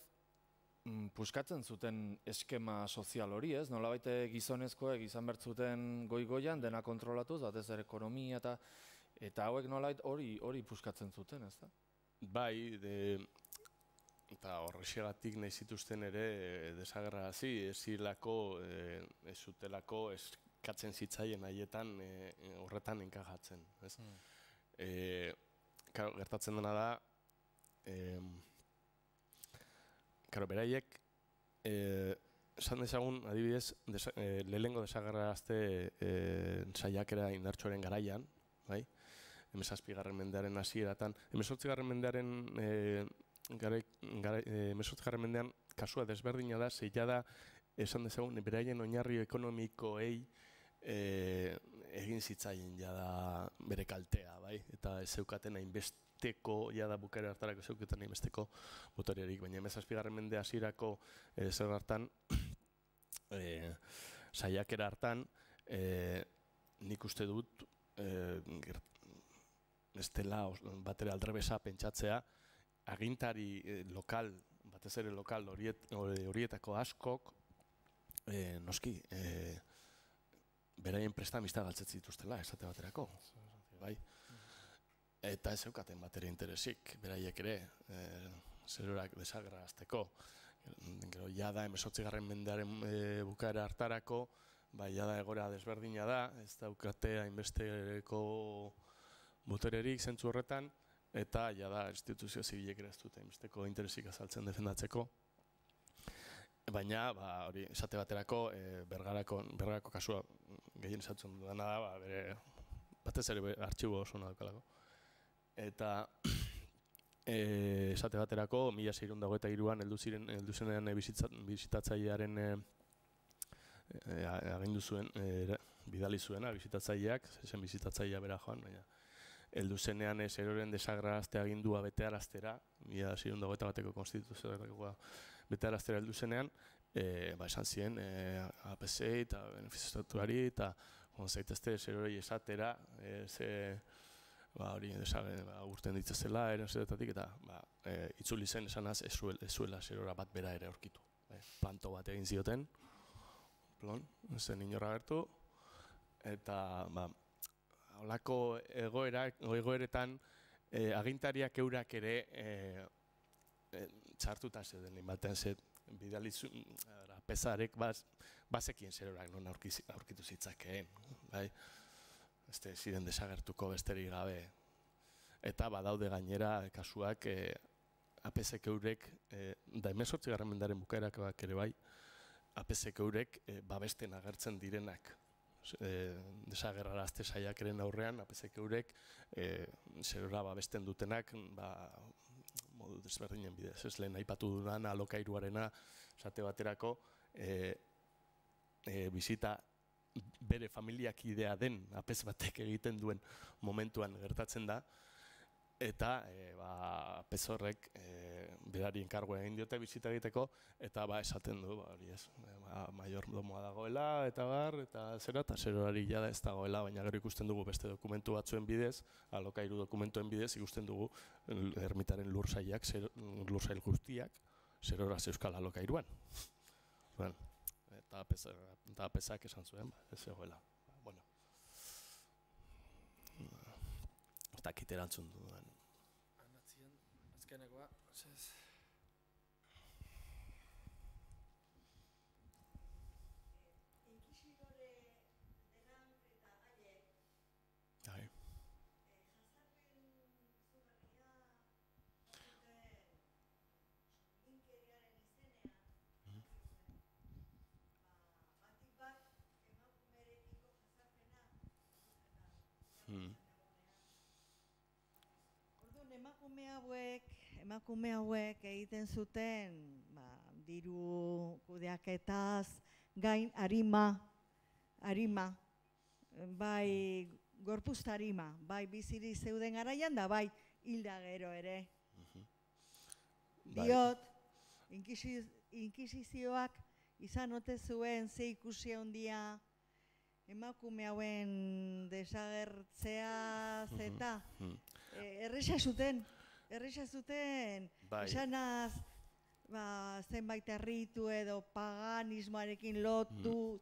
puskatzen zuten eskema sozial hori, ez? Nolabait gizonezkoek izan bertzuten goi-goian, dena kontrolatuz, batez ere ekonomia eta hauek nolait hori puskatzen zuten, ez da? Bai, eta horrexegatik nahi zituzten ere desagerrarazi, ez zutelako eskatzen zitzaien haietan horretan enkajatzen. Gertatzen dena da, beraiek, esan dezagun, adibidez, lehenengo desagerrarazte saiakera indartsuaren garaian, bai? 17. mendearen hasieratan, 18. mendean kasua desberdina da, zeila da, esan dezagun, beraien oinarri ekonomikoei egin zitzaien jada bere kaltea, bai? Eta ez zeukaten hainbesteko, jada bukaera hartarako zeukaten hainbesteko botorerik, baina 17. mende hasierako zer hartan, saiakera hartan, nik uste dut, ez dela batera aldrebesa pentsatzea, agintari lokal, batez ere lokal horietako askok, noski, beraien prestamista galtzetzen dituztela, esate baterako. Eta ez zeukaten batera interesik, beraiek ere, zerorak desagerrarazteko. Gero, jada, 18. mendearen bukaera hartarako, jada egora desberdina da, ez daukate hainbesteko botererik zentzu horretan, eta jada instituzio zibilek ere ez dute hainbesteko interesik azaltzen defendatzeko. Baina, hori, esate baterako, bergarako kasua gehien esatzen dudana da, bere, batez ere artxibo oso daukalako. Eta, esate baterako, 1623an heldu zenean bisitatzailearen agindu zuen, bidali zuena, bisitatzaileak, zen bisitatzailea bera joan, baina heldu zenean zeroren desagerrarazte agindua betearaztera, 1621ko konstituzioa betearaztera heldu zenean, esan ziren APC eta benefiziatuari eta zaitezte zer hori esatera, hori urten ditzazela, zeretatik, eta itzuli zen esanaz ez zuela zerora bat bera ere aurkitu. Planto bat egin zioten, zen inorra gertu, eta holako egoeretan agintariak eurak ere txartuta zeuden batean zet, bidalizu, pesarek bazekien zerorak non aurkitu zitzakeen, bai? Ziren desagertuko besterik gabe. Eta badaude gainera kasuak APSek eurek, da 18. mendaren bukaerak ere bai, APSek eurek babesten agertzen direnak. Desagerrarazte saiakeren aurrean, APSek eurek zerora babesten dutenak modu desberdinen bidez. Ez lehen aipatu dudan alokairuarena esate baterako bizita bere familiakidea den APS batek egiten duen momentuan gertatzen da, eta APS horrek berari enkargua egin diote bizita egiteko, eta esaten du, maiordomoa dagoela, eta zerorari jada ez dagoela, baina gero ikusten dugu beste dokumentu batzuen bidez, alokairu dokumentuen bidez, ikusten dugu ermitaren lursail guztiak, zerora zeuskal alokairuan. Eta APSak esan zuen, ez zegoela. Eta kiterantzun duen. Azkenekoa, ez. Emakume hauek egiten zuten diru kudeaketaz gain arima, bai gorpuzta arima, bai biziri zeuden garaian da bai hilda gero ere. Diot, inkisizioak izan ote zuen ze ikusi handia emakume hauen desagertzeaz eta erresa zuten, esanaz zenbait herritu edo paganismoarekin lotu,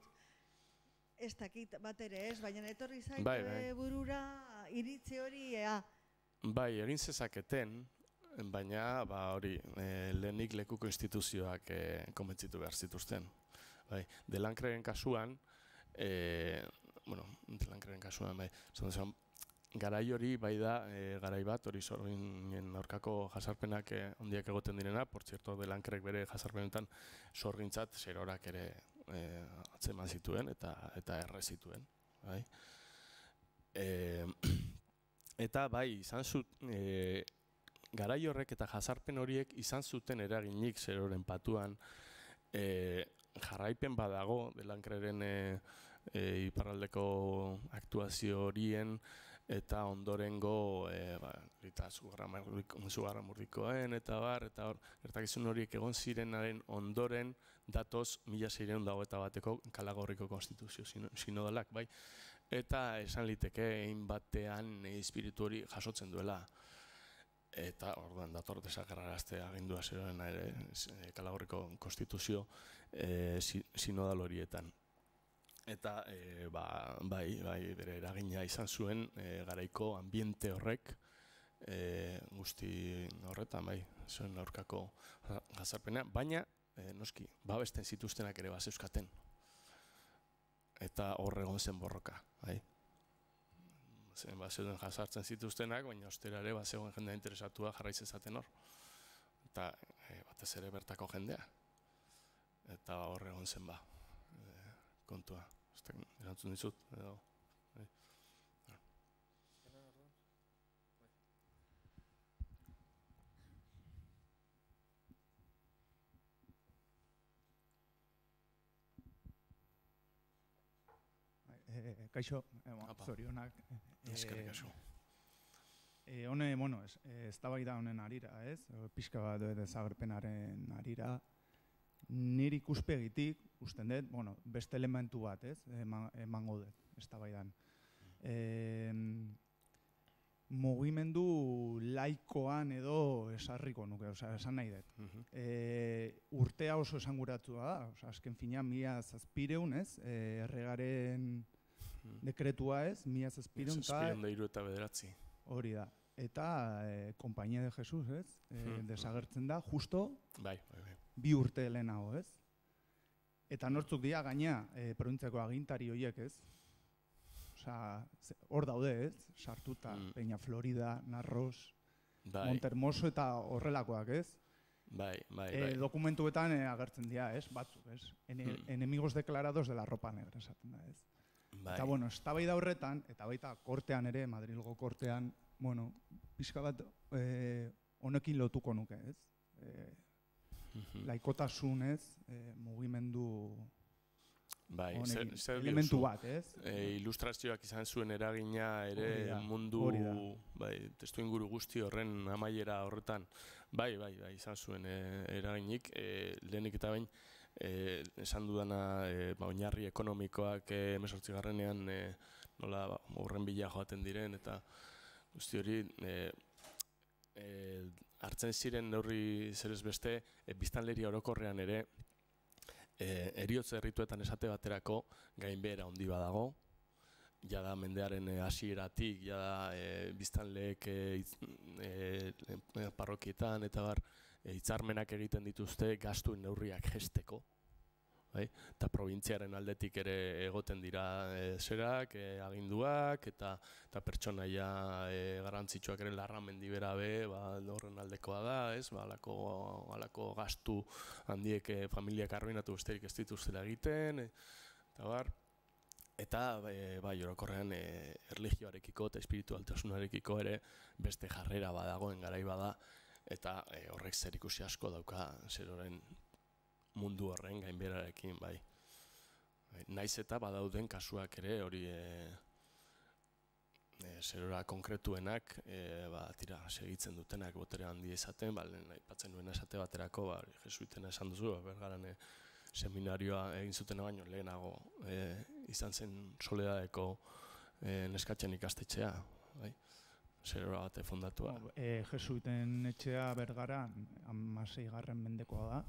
ez dakit bat ere ez, baina etorri zaitu burura iritzi hori ea. Bai, egin zezaketen, baina hori lehenik lekuko instituzioak konbentzitu behar zituzten. Delankreren kasuan, garai hori bai da, garai bat, hori sorginen aurkako jasarpenak handiak egoten direna, por cierto, Delankrek bere jasarpenetan sorgintzat zerorak ere atzeman zituen eta erre zituen. Eta bai, izan zuten, garai horrek eta jasarpen horiek izan zuten eraginik zeroren patuan, jarraipen badago Delankreren iparraldeko aktuazio horien eta ondorengo zugarra murdikoen eta gertakizun horiek egon zirenaren ondoren datoz 1621 Kalagorriko konstituzio sinodalak, bai? Eta esan liteke egin batean espiritu hori jasotzen duela. Eta orduan dator desagerrarazte agindua zerorena ere, Kalagorriko konstituzio sinodal horietan. Eta bai, bere eragina izan zuen garaiko ambiente horrek guzti horretan, bai, zuen aurkako jazarpena, baina, noski, babesten zituztenak ere bazeuskaten. Eta hor egon zen borroka, bai. Bazeuden jazartzen zituztenak, baina ostera ere bazegoen jendea interesatua jarraiz ezaten hor. Eta batez ere bertako jendea. Eta hor egon zen kontua. Erantzun dizut, edo. Kaixo, zorionak. Eskerrik asko. Hone, eztabaida honen arira, ez? Pixka bat desagerpenaren arira. nire ikuspegitik, usten dut, bueno, beste elementu bat, ez, emango dut, eztabaidan. Mugimendu laikoan edo esarriko nuke, osea, esan nahi dut. Urtea oso esanguratua da, osea, azken finean 1700, ez, erregaren dekretua ez, 1700 eta 1709. Hori da. Eta Konpainia de Jesus, ez, desagertzen da, justo bi urte lehenago, ez. Eta nortzuk dira gaina probintziako agintari horiek, ez. Osea, hor daude, ez, sartuta, Peña Florida, Narros, Montermoso eta horrelakoak, ez. Dokumentuetan agertzen dira, ez, batzuk, ez. Enemigos declarados de la ropa negra, esaten da, ez. Eta, bueno, eztabaida horretan, eta baita kortean ere, Madrilgo kortean, bueno, pixka bat honekin lotuko nuke, ez? Laikotasunez, mugimendu elementu bat, ez? Ilustrazioak izan zuen eragina ere mundu, testu inguru guzti horren amaiera horretan, izan zuen eraginik, lehenik eta bain, esan dudana oinarri ekonomikoak 18garrenean nola horren bila joaten diren, eta guzti hori hartzen ziren neurri zerez beste, biztanleria orokorrean ere, heriotze errituetan esate baterako gainbehera handi badago, jada mendearen hasieratik, jada biztanleek parrokietan eta bar hitzarmenak egiten dituzte gastuen neurriak jesteko. Eta probintziaren aldetik ere egoten dira zerak, aginduak, eta pertsonaia garrantzitsuak ere larramendi bera be, horren aldekoa da, ez, halako gastu handiek familiak arruinatu besterik ez dituztela egiten, eta bar. Eta, orokorrean, erlijioarekiko eta espiritualtasunarekiko ere beste jarrera badagoen garai bada, eta horrek zer ikusi asko dauka zeroren mundu horren gainbeherarekin, Naiz eta badauden kasuak ere hori zerora konkretuenak segitzen dutenak botere handi esaten, aipatzen nuena esate baterako, jesuitena esan duzu, Bergaran seminarioa egin zuten baino lehenago izan zen Soledadeko neskatzen ikastetxea, zerora bate fondatua. Jesuiten etxea Bergaran 16. mendekoa da.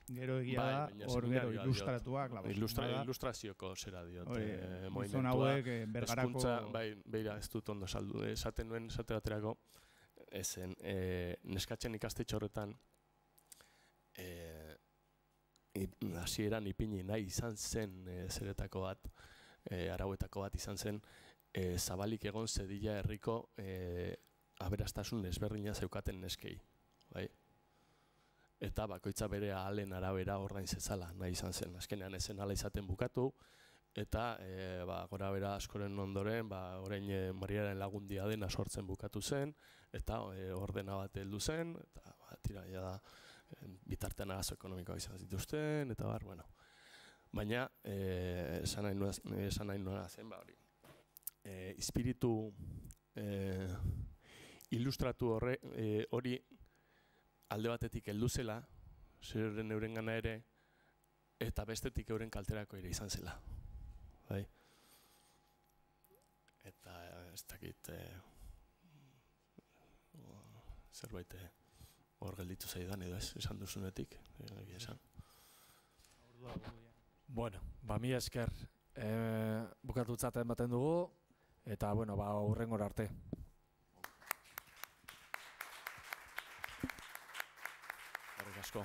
Gero egia da, hor gero ilustratuak. Ilustrazioko zera diot. Gizon hauek Bergarako... Beira, ez dut ondo saldu. Esaten nuen, esate baterako, ezen, neskatzen ikastetxe horretan, hasieran ipini nahi izan zen zeretako bat, arauetako bat izan zen, zabalik egon Zedila herriko aberastasun ezberdina zeukaten neskei. Eta bakoitza bere ahalen arabera ordain zezala nahi izan zen. Azkenean ezen ala izaten bukatu, eta gora bera askoren ondoren, orain Mariaren lagundia dena sortzen bukatu zen, eta ordena bat heldu zen, eta tira, bitartean arazo ekonomikoa izan zituzten, eta bar, bueno. Baina, esan nahi nuena zen, hori. Espiritu ilustratu hori alde batetik heldu zela, zeren euren gana ere, eta bestetik euren kalterako ere izan zela. Eta ez dakit zerbait hor gelditu zaidan edo ez, esan duzunetik, esan. Bueno, mila esker bukatutzaten baten dugu, eta hurrengora arte. Asko.